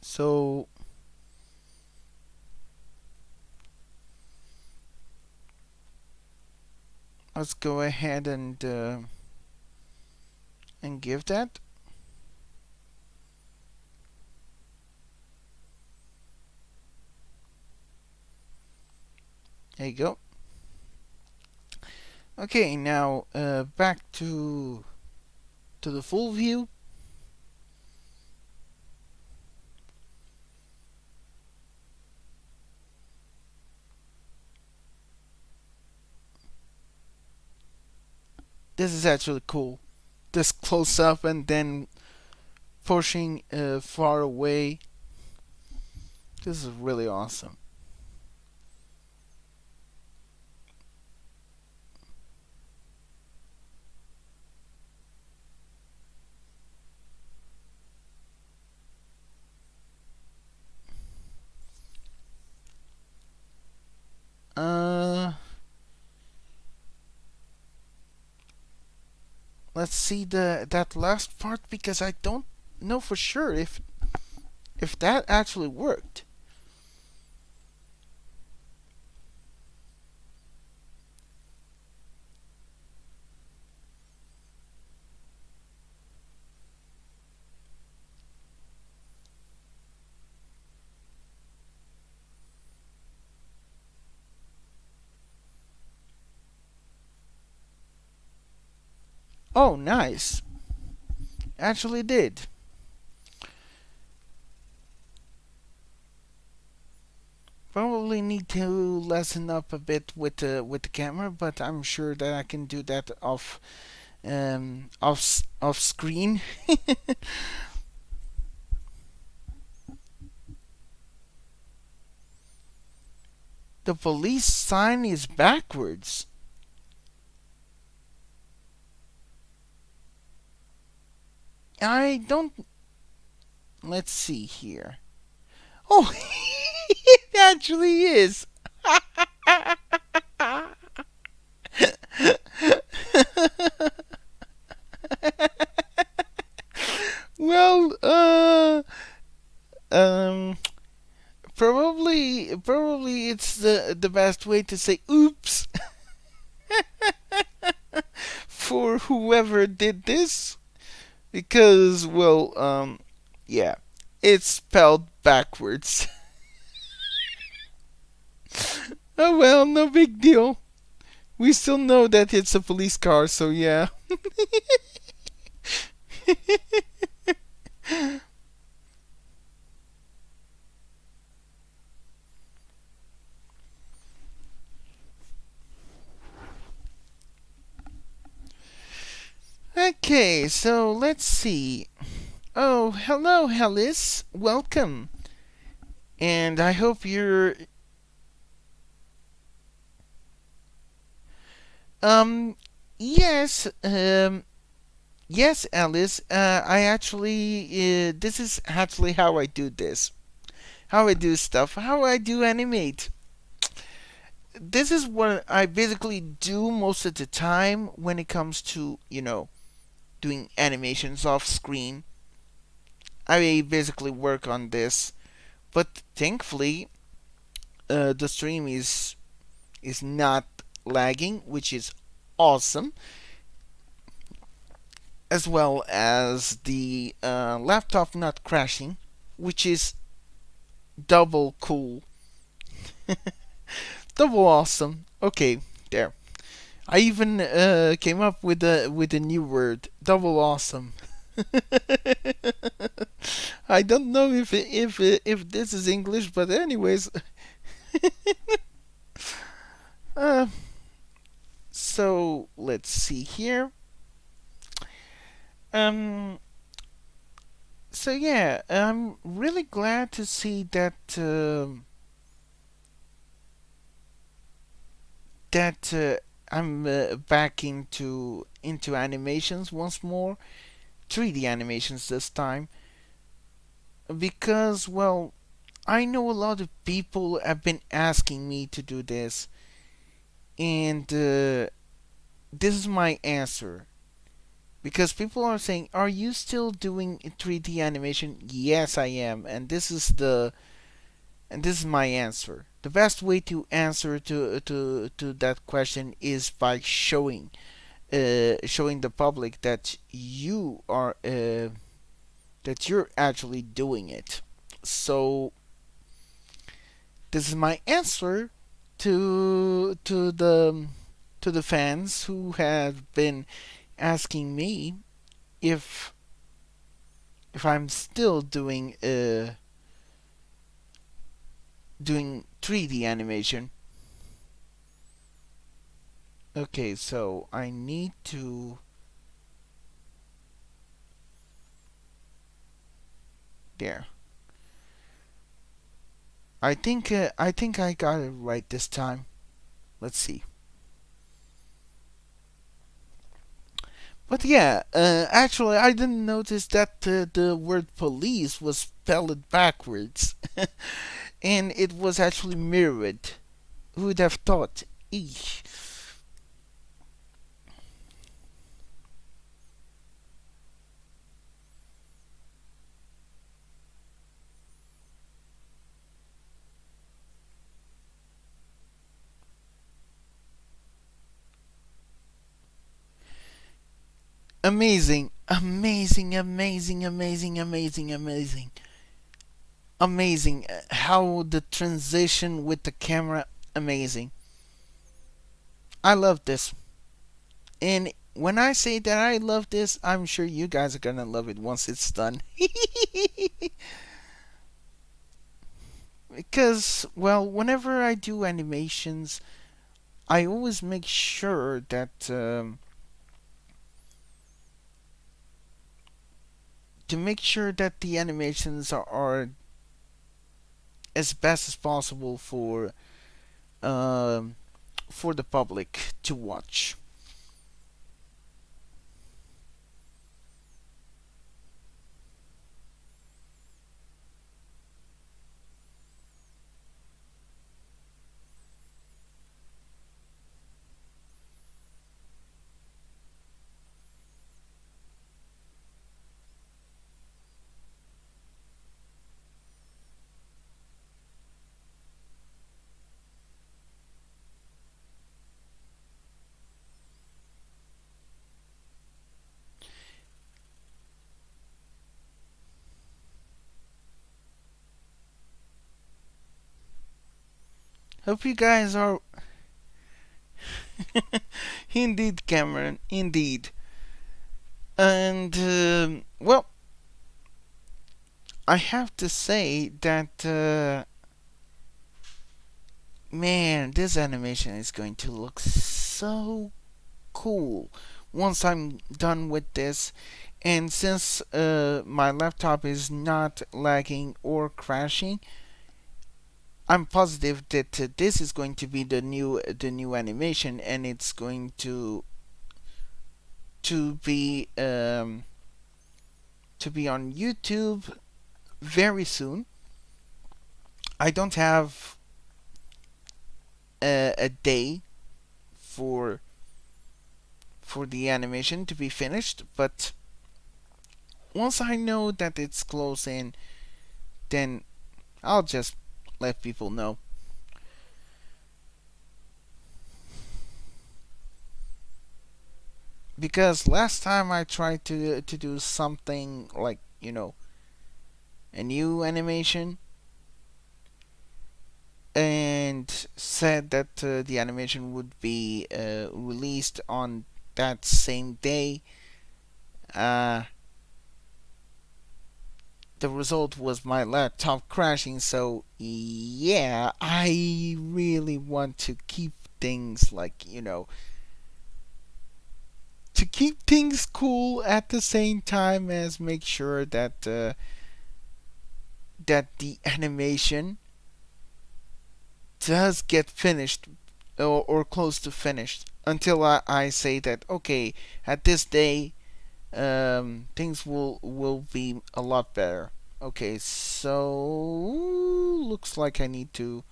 So let's go ahead and give that. There you go. Okay, now back to the full view. This is actually cool. This close up and then pushing far away. This is really awesome. Uh, let's see that last part because I don't know for sure if that actually worked. Oh, nice. Actually did. Probably need to lessen up a bit with the camera, but I'm sure that I can do that off screen. The police sign is backwards. I don't. Let's see here. Oh, it actually is. Well, um, probably it's the best way to say oops for whoever did this because yeah, it's spelled backwards. Oh well, no big deal. We still know that it's a police car, so yeah. Okay, so let's see. Oh, hello, Hellis. Welcome. And I hope you're. Um, yes, yes, Alice. I actually. This is actually how I do this. How I do stuff. How I do animate. This is what I basically do most of the time when it comes to, doing animations off screen. I basically work on this, but thankfully, the stream is not lagging, which is awesome, as well as the laptop not crashing, which is double cool, double awesome. Okay, there. I even came up with a new word, double awesome. I don't know if this is English, but anyways. uh, so let's see here. Um. So yeah, I'm really glad to see that I'm back into animations once more, 3D animations this time, because I know a lot of people have been asking me to do this, and this is my answer. Because people are saying, "Are you still doing 3D animation?" Yes, I am, and this is my answer. The best way to answer to that question is by showing the public that you're actually doing it. So this is my answer to the fans who have been asking me if I'm still doing 3D animation. Okay, so I need to there. I think I got it right this time. Let's see. But yeah, actually, I didn't notice that the word police was spelled backwards, and it was actually mirrored. Who would have thought? Eesh. Amazing, amazing, amazing, amazing, amazing, amazing, amazing. How the transition with the camera, amazing. I love this. And when I say that I love this, I'm sure you guys are gonna love it once it's done. Because, well, whenever I do animations, I always make sure that the animations are as best as possible um, for the public to watch. Hope you guys are. Indeed, Cameron, indeed. And, well, I have to say that, man, this animation is going to look so cool once I'm done with this. And since my laptop is not lagging or crashing, I'm positive that this is going to be the new animation, and it's going to be um, to be on YouTube very soon. I don't have a day for the animation to be finished, but once I know that it's close in, then I'll just let people know. Because last time I tried to do something like, a new animation, and said that the animation would be released on that same day. Uh, the result was my laptop crashing, so yeah, I really want to keep things like, to keep things cool at the same time as make sure that the animation does get finished, or close to finished, until I say that okay, at this day, things will be a lot better. Okay, so looks like I need to.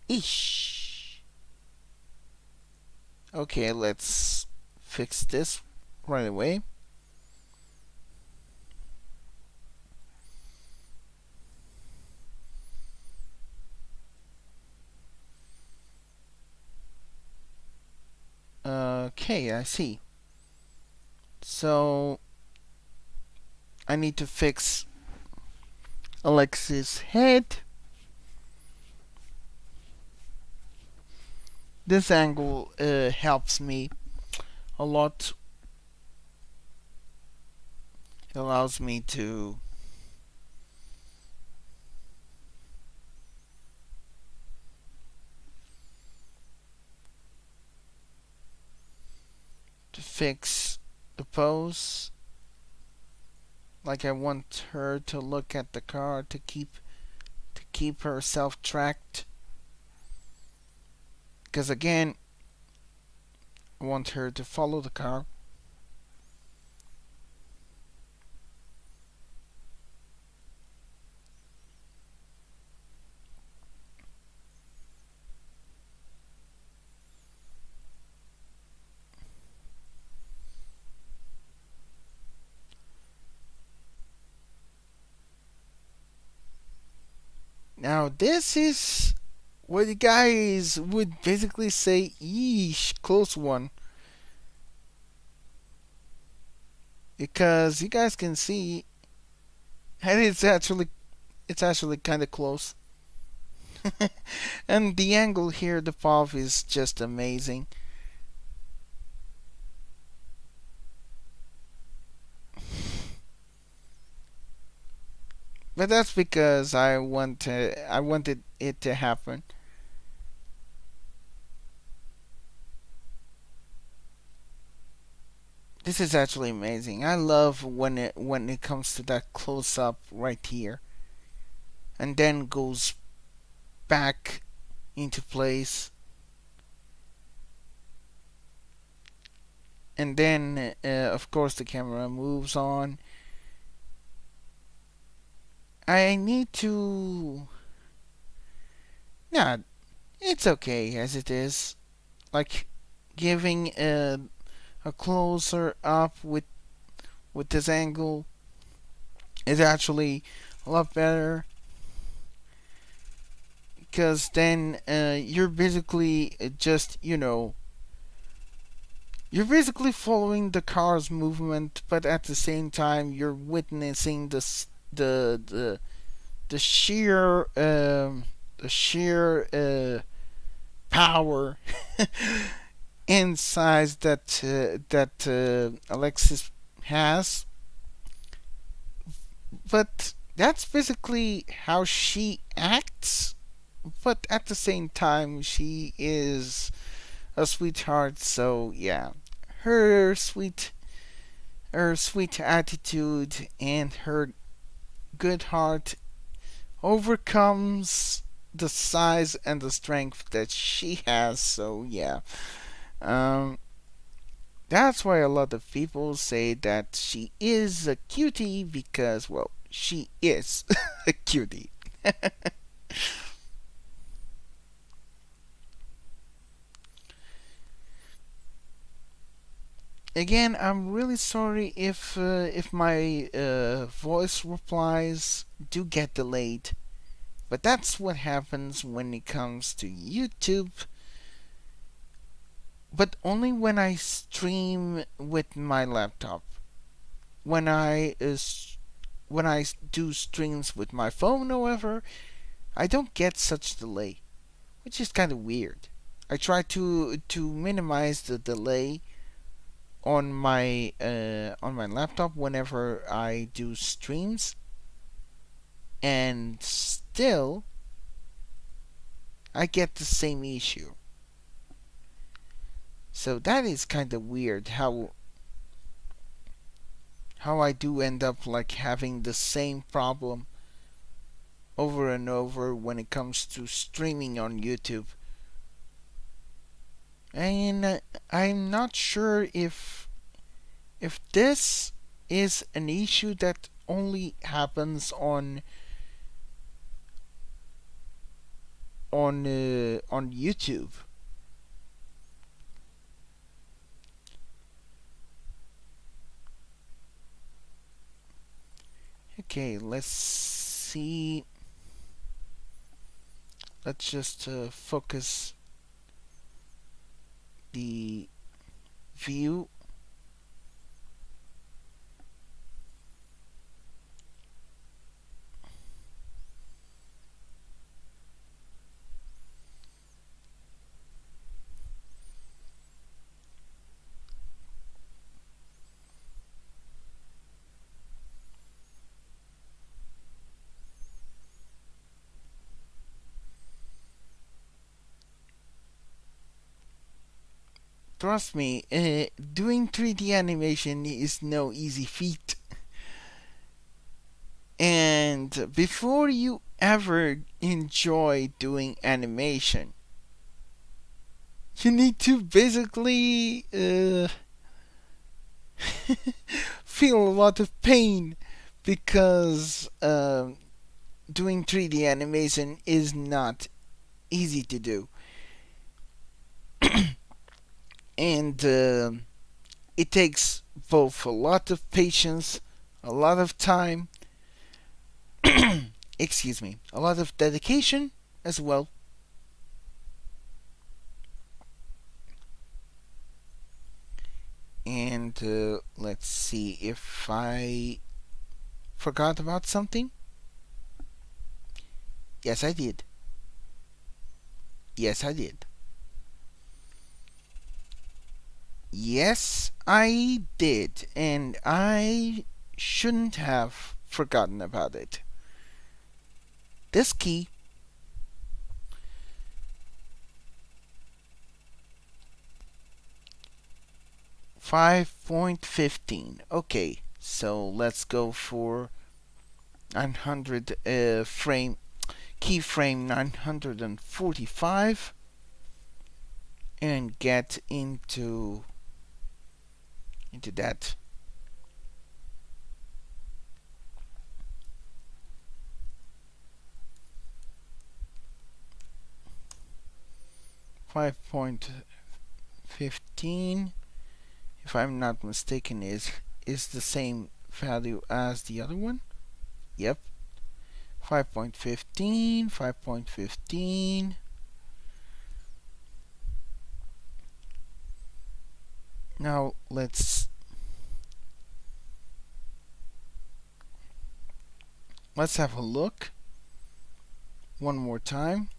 Eesh. Okay, let's fix this right away. Okay, I see. So I need to fix Alexis' head. This angle helps me a lot. It allows me to fix the pose. Like I want her to look at the car to keep herself tracked. Because again, I want her to follow the car. Now this is what you guys would basically say, yeesh, close one. Because you guys can see, and it's actually kind of close. And the angle here, the POV is just amazing. But that's because I wanted it to happen. This is actually amazing. I love when it comes to that close up right here, and then goes back into place, and then of course the camera moves on. I need to. Nah, it's okay as it is. Like giving a closer up with this angle is actually a lot better because then you're basically just you're basically following the car's movement, but at the same time you're witnessing the sheer power and size that Alexis has. But that's basically how she acts. But at the same time, she is a sweetheart. So yeah, her sweet her sweet attitude and her good heart overcomes the size and the strength that she has. So yeah, um, that's why a lot of people say that she is a cutie because, well, she is a cutie. Again, I'm really sorry if my voice replies do get delayed, but that's what happens when it comes to YouTube. But only when I stream with my laptop. When when I do streams with my phone, however, I don't get such delay, which is kind of weird. I try to minimize the delay on my laptop whenever I do streams, and still I get the same issue. So that is kind of weird how I do end up like having the same problem over and over when it comes to streaming on YouTube. And I'm not sure if this is an issue that only happens on YouTube. Okay, let's see. Let's just focus the view. Trust me, doing 3D animation is no easy feat. And before you ever enjoy doing animation, you need to basically feel a lot of pain because doing 3D animation is not easy to do. And it takes both a lot of patience, a lot of time, excuse me, a lot of dedication as well. And let's see if I forgot about something. Yes, I did. Yes, I did. Yes, I did. And I shouldn't have forgotten about it. This key 5.15. Okay, so let's go for 900 frame keyframe 945 and get into that. Five point 15, if I'm not mistaken, is the same value as the other one. Yep. 5.15, 5.15. Now let's have a look one more time.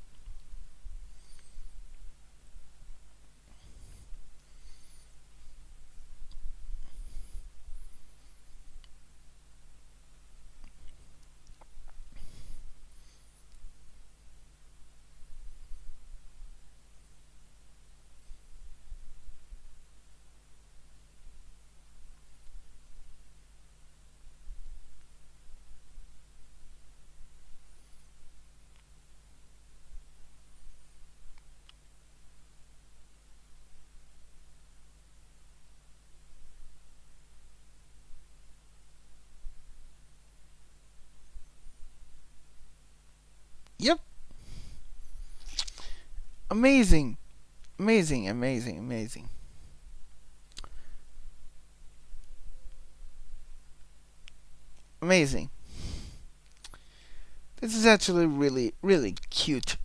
Yep. Amazing. Amazing, amazing, amazing. Amazing. This is actually really, really cute.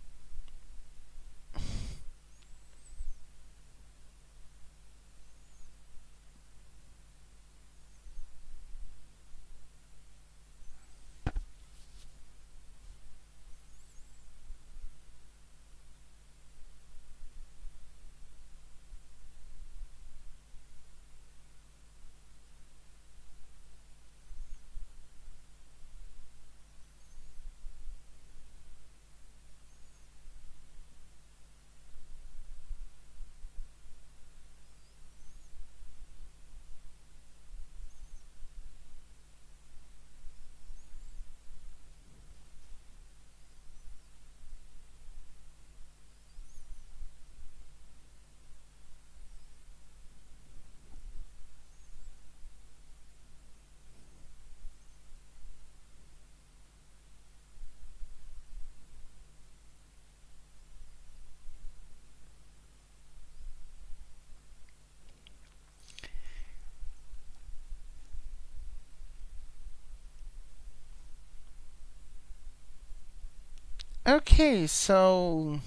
Okay, so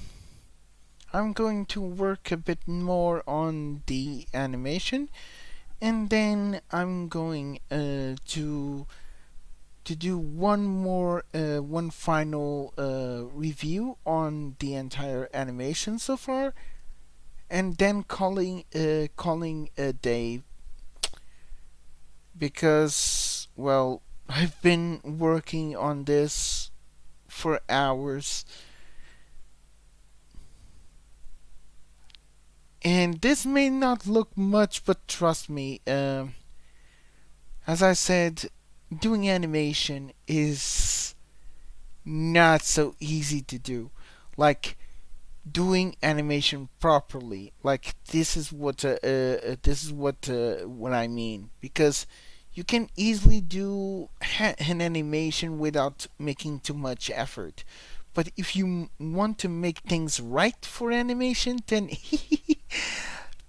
I'm going to work a bit more on the animation, and then I'm going to do one final review on the entire animation so far, and then calling a day, because well, I've been working on this for hours, and this may not look much, but trust me, as I said, doing animation is not so easy to do. Like, doing animation properly. Like, this is what I mean, because you can easily do an animation without making too much effort. But if you want to make things right for animation, then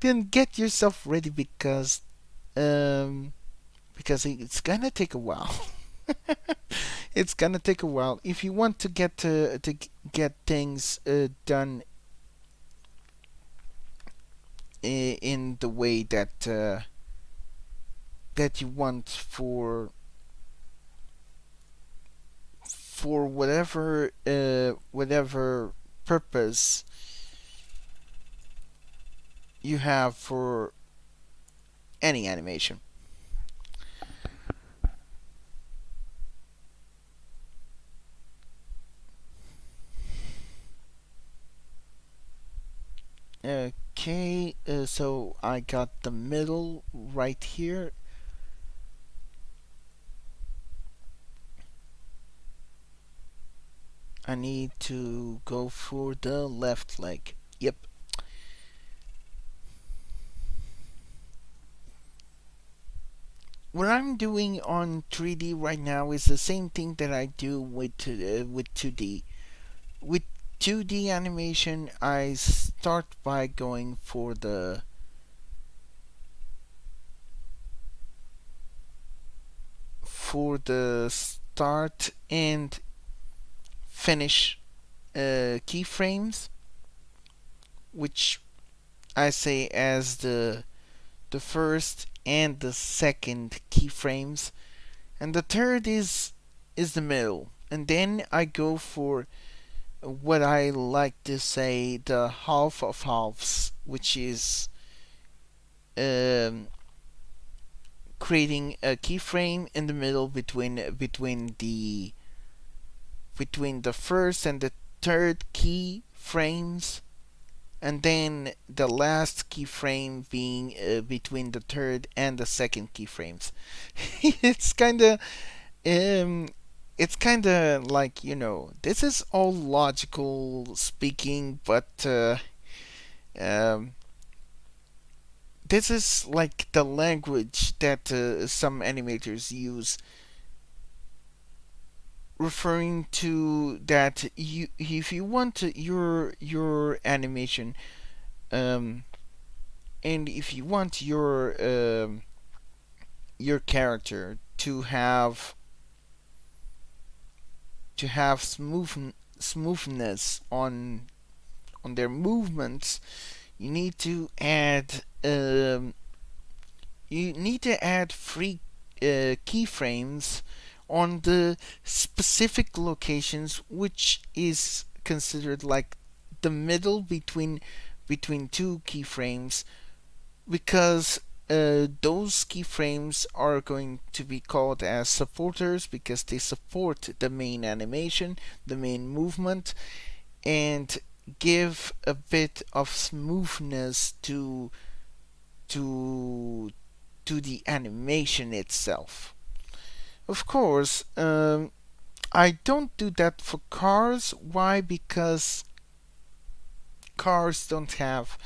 then get yourself ready, um because it's gonna take a while. It's gonna take a while if you want to get things done in the way that you want for whatever purpose you have for any animation. Okay, so I got the middle right here. I need to go for the left leg. Yep. What I'm doing on 3D right now is the same thing that I do with 2D. With 2D animation, I start by going for the start and finish keyframes, which I say as the first and the second keyframes, and the third is the middle. And then I go for what I like to say the half of halves, which is um, creating a keyframe in the middle between the first and the third key frames, and then the last keyframe being between the third and the second keyframes. it's kind of um, it's kind of like, this is all logical speaking, but um, this is like the language that some animators use, referring to that you if you want your animation, um, and if you want your character to have smoothness on their movements, you need to add free keyframes on the specific locations, which is considered like the middle between two keyframes, because those keyframes are going to be called as supporters because they support the main animation, the main movement, and give a bit of smoothness to to the animation itself. Of course, I don't do that for cars. Why? Because cars don't have.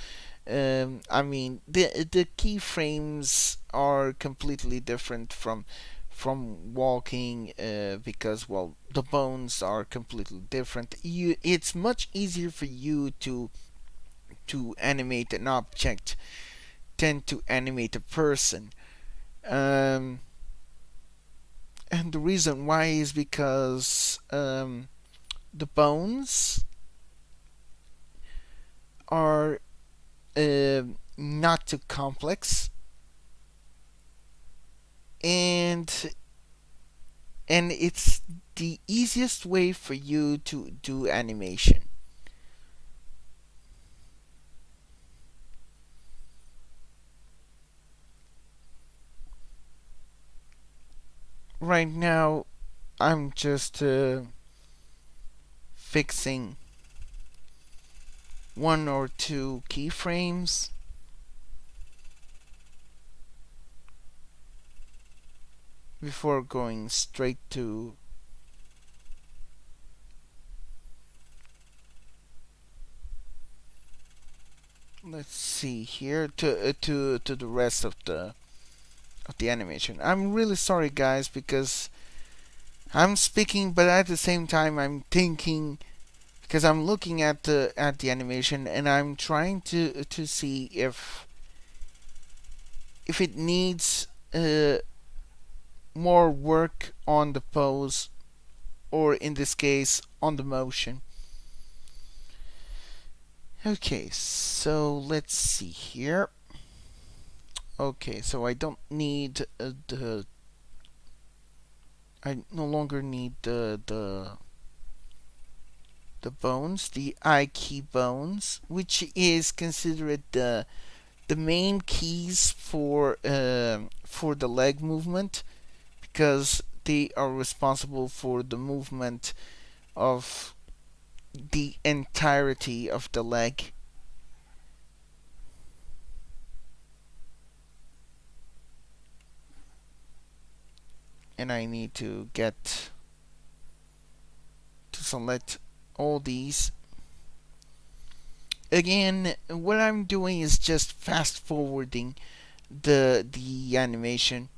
I mean, the keyframes are completely different from walking, because well, the bones are completely different. It's much easier for you to animate an object than to animate a person. Um, and the reason why is because the bones are uh, not too complex, and it's the easiest way for you to do animation. Right now, I'm just fixing one or two keyframes before going straight to let's see here to the rest of the animation. I'm really sorry guys because I'm speaking but at the same time I'm thinking because I'm looking at the animation and I'm trying to see if it needs more work on the pose or in this case on the motion. Okay, so let's see here. Okay, so I don't need the I no longer need the bones, the eye key bones, which is considered the main keys for the leg movement because they are responsible for the movement of the entirety of the leg. And I need to get to select all these. Again, what I'm doing is just fast forwarding the animation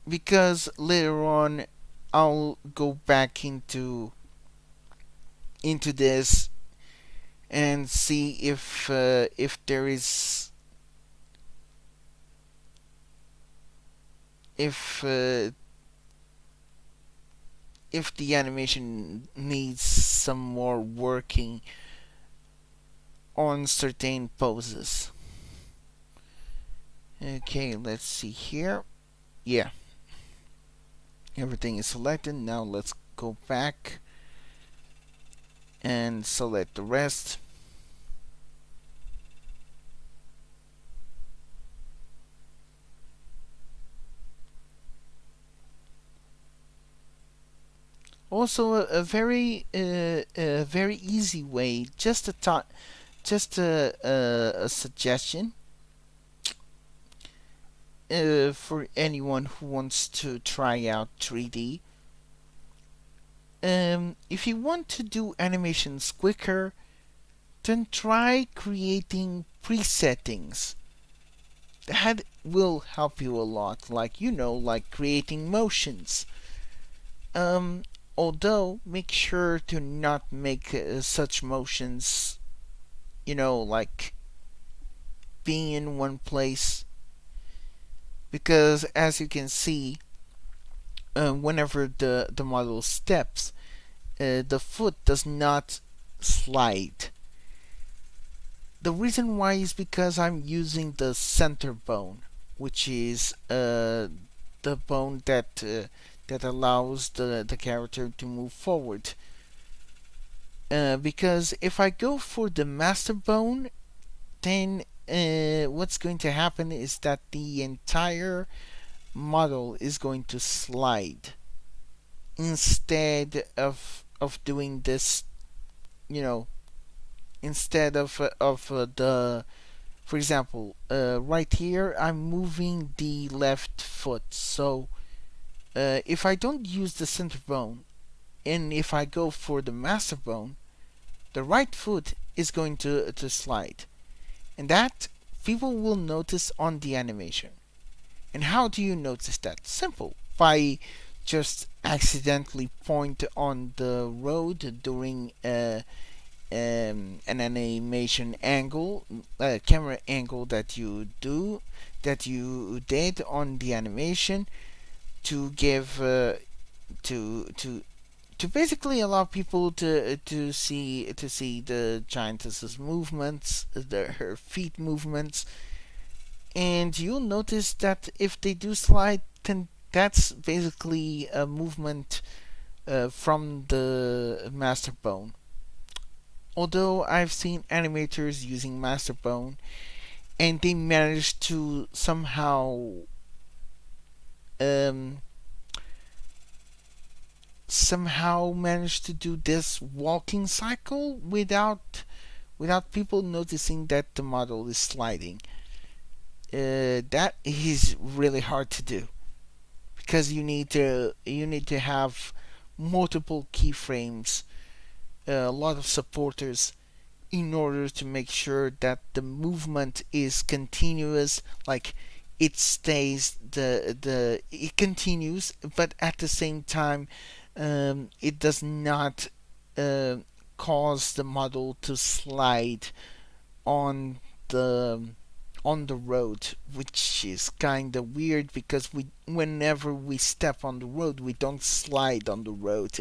because later on I'll go back into this and see if there is if uh, if the animation needs some more working on certain poses. Okay, let's see here. Yeah, everything is selected. Now let's go back and select the rest. Also, a very easy way, just a suggestion for anyone who wants to try out 3D. If you want to do animations quicker, then try creating presettings. That will help you a lot, like like creating motions. Um, Although make sure to not make such motions, like being in one place, because as you can see, whenever the model steps, the foot does not slide. The reason why is because I'm using the center bone, which is the bone that allows the character to move forward. Because if I go for the master bone, then what's going to happen is that the entire model is going to slide instead of doing this, you know, instead of the for example, right here I'm moving the left foot. So if I don't use the center bone and if I go for the master bone, the right foot is going to slide. And that people will notice on the animation. And how do you notice that? Simple. By just accidentally point on the road during an animation angle, camera angle that you did on the animation to give to to basically allow people to see the giantess's movements, her feet movements, and you'll notice that if they do slide, then that's basically a movement from the master bone. Although I've seen animators using master bone, and they managed to um, somehow manage to do this walking cycle without people noticing that the model is sliding. That is really hard to do because you need to have multiple keyframes, a lot of supporters in order to make sure that the movement is continuous, like it stays the it continues, but at the same time, it does not uh, cause the model to slide on the on the road, which is kind of weird because whenever we step on the road, we don't slide on the road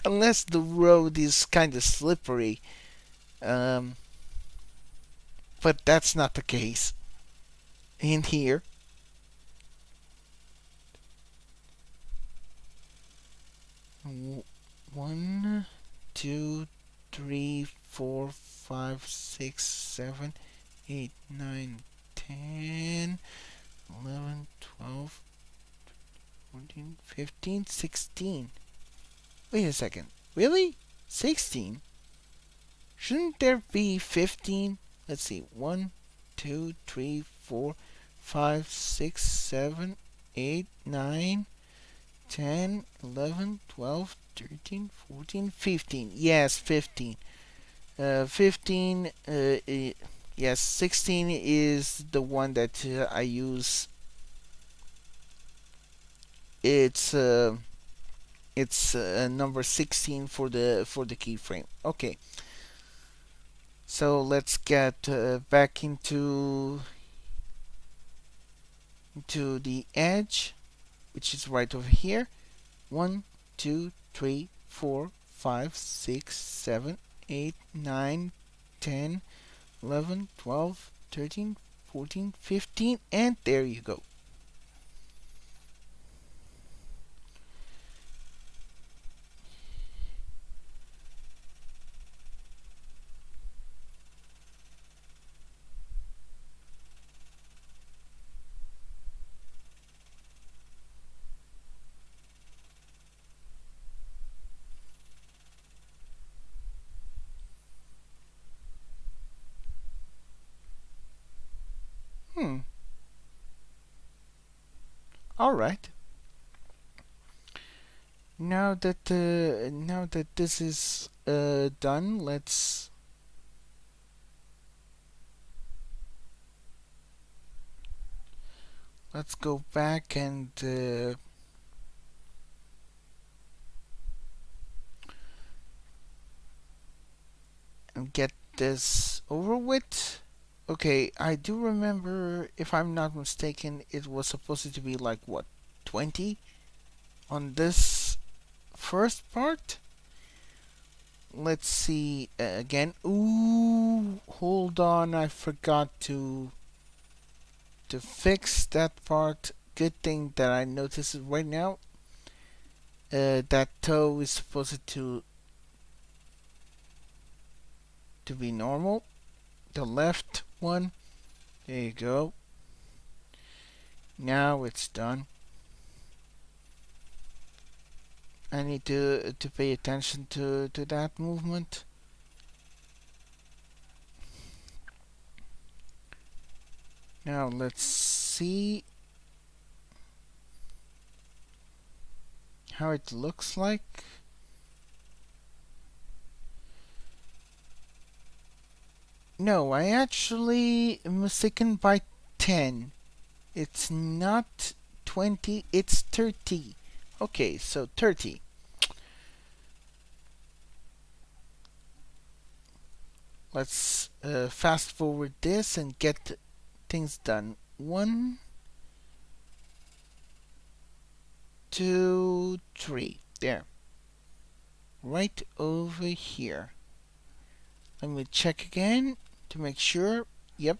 unless the road is kind of slippery. Um, but that's not the case in here. One, two, three, four, five, six, 7, 8, 9, 10, 11, 12, 14, 15, 16. Wait a second. Really? 16? Shouldn't there be 15? Let's see. 1, 2, 3, 4, 5, 6, 7, 8, 9, 10, 11, 12, 13, 14, 15. Yes, 15. 15, yes, 16 is the one that I use. It's number 16 for the keyframe. Okay, so let's get back into the edge, which is right over here. 1, 2, 3, 4, 5, 6, 7, 8, 9, 10, 11, 12, 13, 14, 15, and there you go. Hmm. All right. Now that this is done, let's go back and get this over with. Okay, I do remember, if I'm not mistaken, it was supposed to be like what, 20 on this first part. Let's see again. Ooh, hold on, I forgot to fix that part. Good thing that I notice it right now. That toe is supposed to be normal. The left one. There you go. Now it's done. I need to pay attention to that movement. Now let's see how it looks like. No, I actually mistaken by 10. It's not 20, it's 30. Okay, so 30. Let's fast forward this and get things done. 1, 2, 3. There. right over here. Let me check again to make sure. Yep,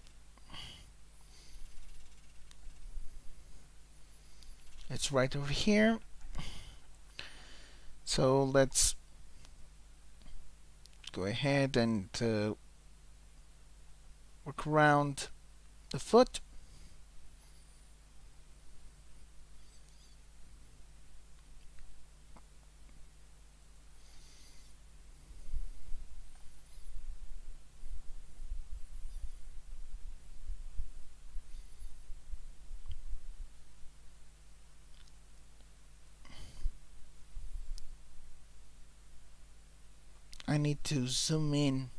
it's right over here. So let's go ahead and work around the foot. I need to zoom in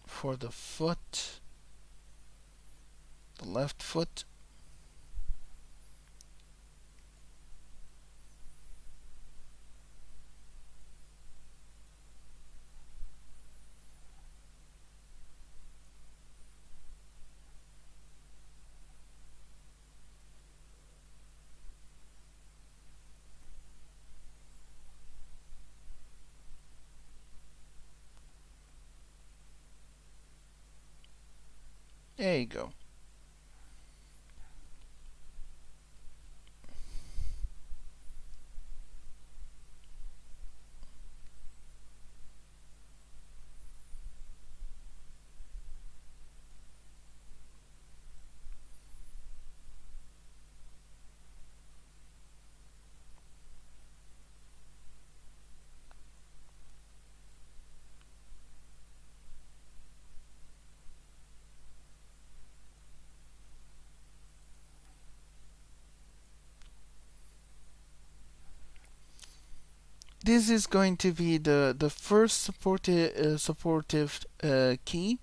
for the foot, the left foot. There you go. This is going to be the first supportive key.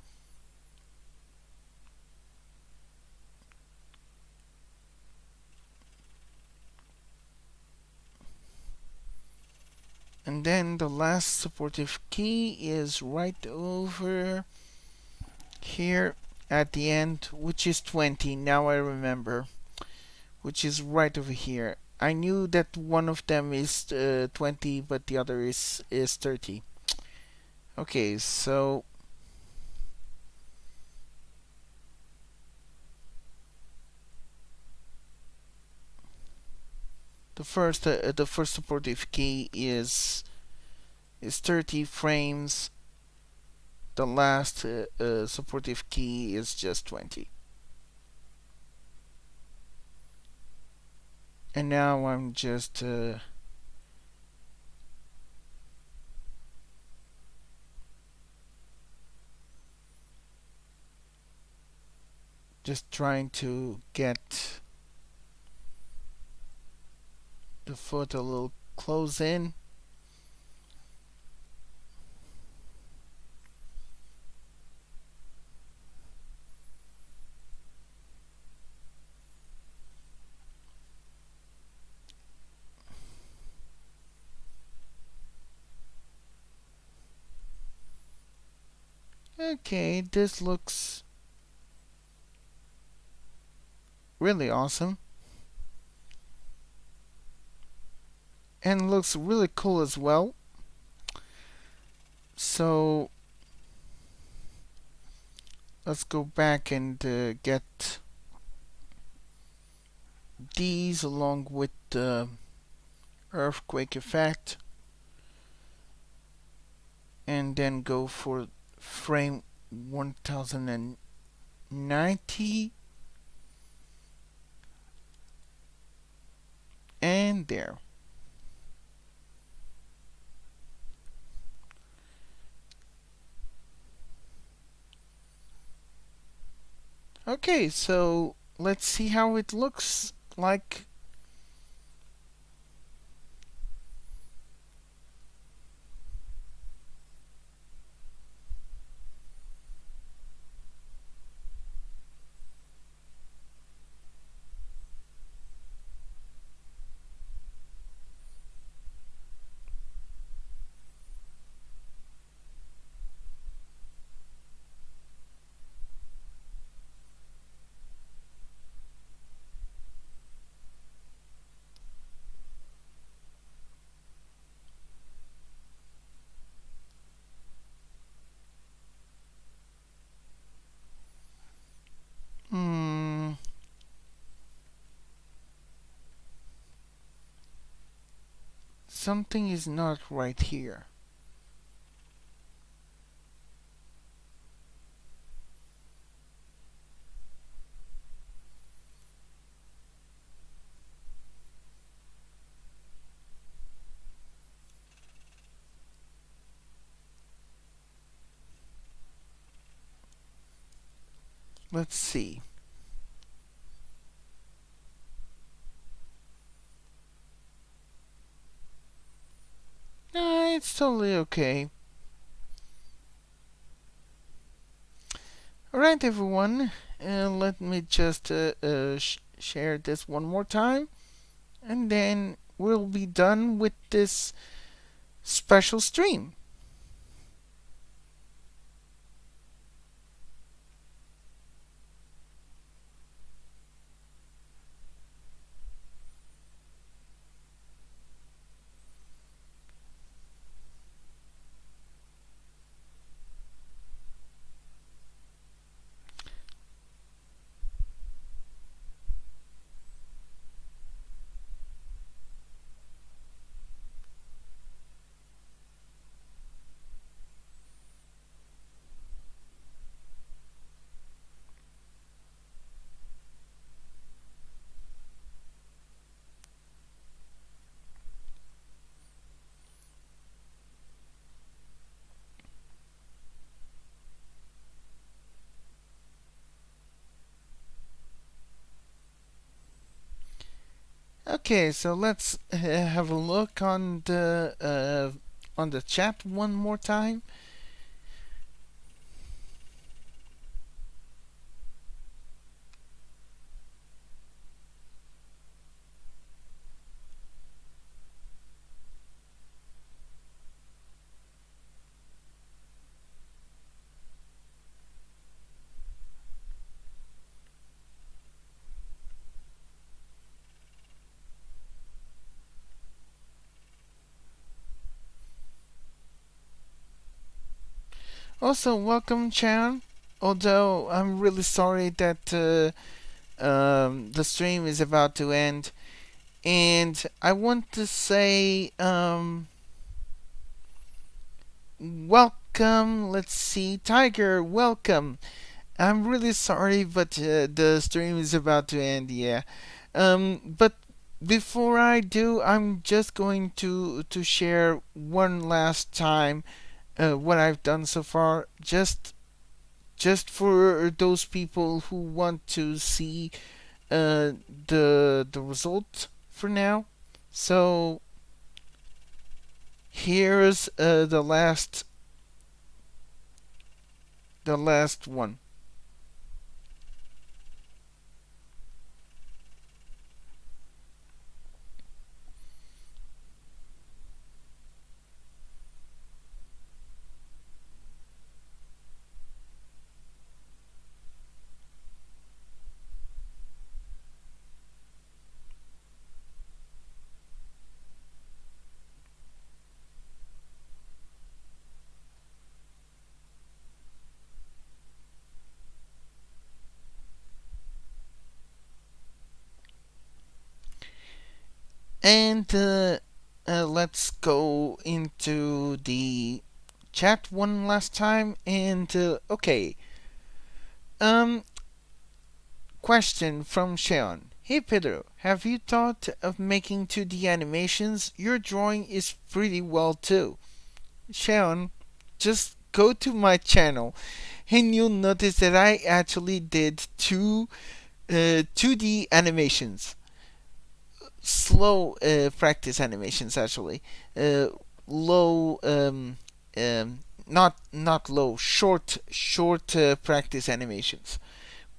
And then the last supportive key is right over here at the end, which is 20. Now I remember, which is right over here. I knew that one of them is 20, but the other is 30. Okay, so the first supportive key is 30 frames. The last supportive key is just 20. And now I'm just trying to get the foot a little close in. Okay, this looks really awesome. And looks really cool as well. So let's go back and get these along with the earthquake effect, and then go for frame 1090, and there. Okay, so let's see how it looks like. something is not right here. Let's see. It's totally okay. Alright, everyone. Let me just share this one more time. And then we'll be done with this special stream. Okay, so let's have a look on the chat one more time. Also, welcome, Chan. Although I'm really sorry that the stream is about to end, and I want to say welcome. Let's see, Tiger, welcome. I'm really sorry, but the stream is about to end. Yeah. But before I do, I'm just going to share one last time what I've done so far, just for those people who want to see the result for now. So here's the last one. And let's go into the chat one last time. And okay, um, question from Sean. Hey Pedro, have you thought of making 2D animations? Your drawing is pretty well too. Sean, just go to my channel and you'll notice that I actually did 2D animations. Slow practice animations actually. Low not low, short practice animations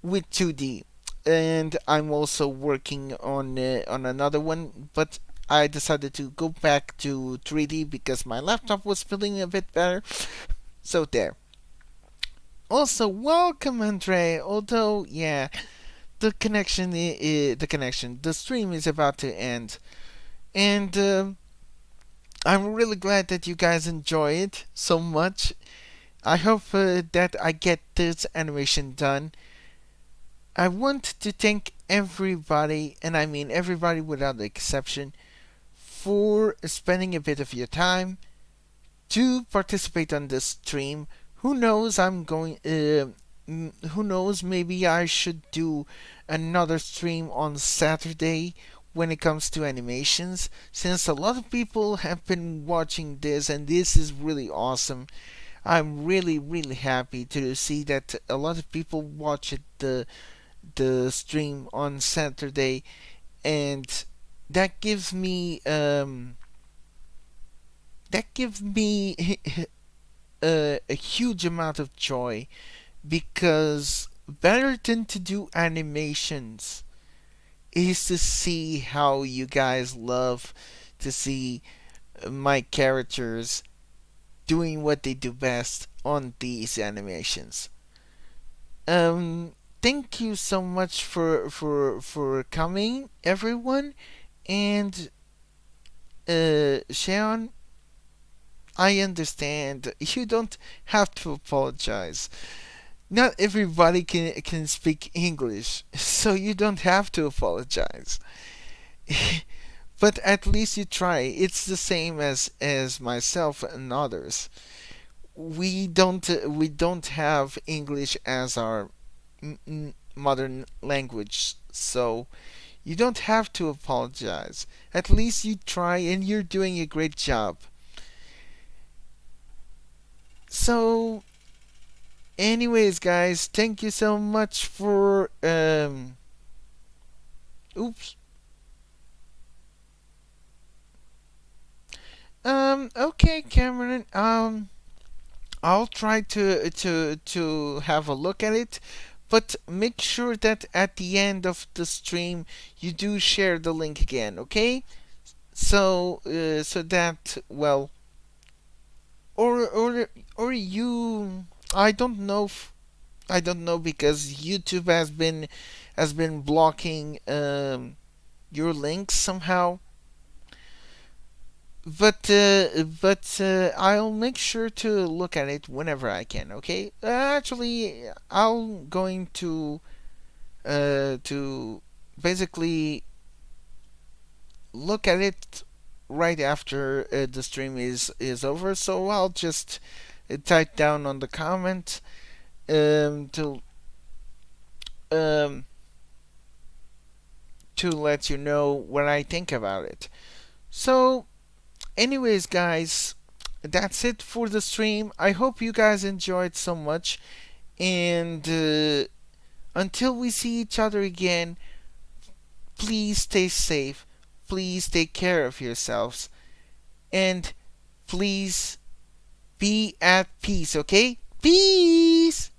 with 2D. And I'm also working on another one, but I decided to go back to 3D because my laptop was feeling a bit better. So there. Also, welcome, Andre. Although, yeah, the stream is about to end, and I'm really glad that you guys enjoy it so much. I hope that I get this animation done. I want to thank everybody, and I mean everybody without exception, for spending a bit of your time to participate on this stream. Who knows? Who knows? Maybe I should do another stream on Saturday when it comes to animations, since a lot of people have been watching this, and this is really awesome. I'm really, really happy to see that a lot of people watch it, the stream on Saturday, and that gives me that gives me a huge amount of joy, because better than to do animations is to see how you guys love to see my characters doing what they do best on these animations. Thank you so much for coming, everyone, and Sean, I understand. You don't have to apologize. Not everybody can speak English, so you don't have to apologize. But at least you try. It's the same as myself and others. We don't have English as our modern language, so you don't have to apologize. At least you try, and you're doing a great job. So, anyways, guys, thank you so much for oops. Okay, Cameron. I'll try to have a look at it, but make sure that at the end of the stream you do share the link again, okay? So that, well, or you, I don't know I don't know, because YouTube has been blocking your links somehow. But I'll make sure to look at it whenever I can. Okay. Actually, I'm going to basically look at it right after the stream is over. So I'll just type down on the comment to um, to let you know what I think about it. So, anyways, guys, that's it for the stream. I hope you guys enjoyed so much. And until we see each other again, please stay safe. Please take care of yourselves. And please be at peace, okay? Peace!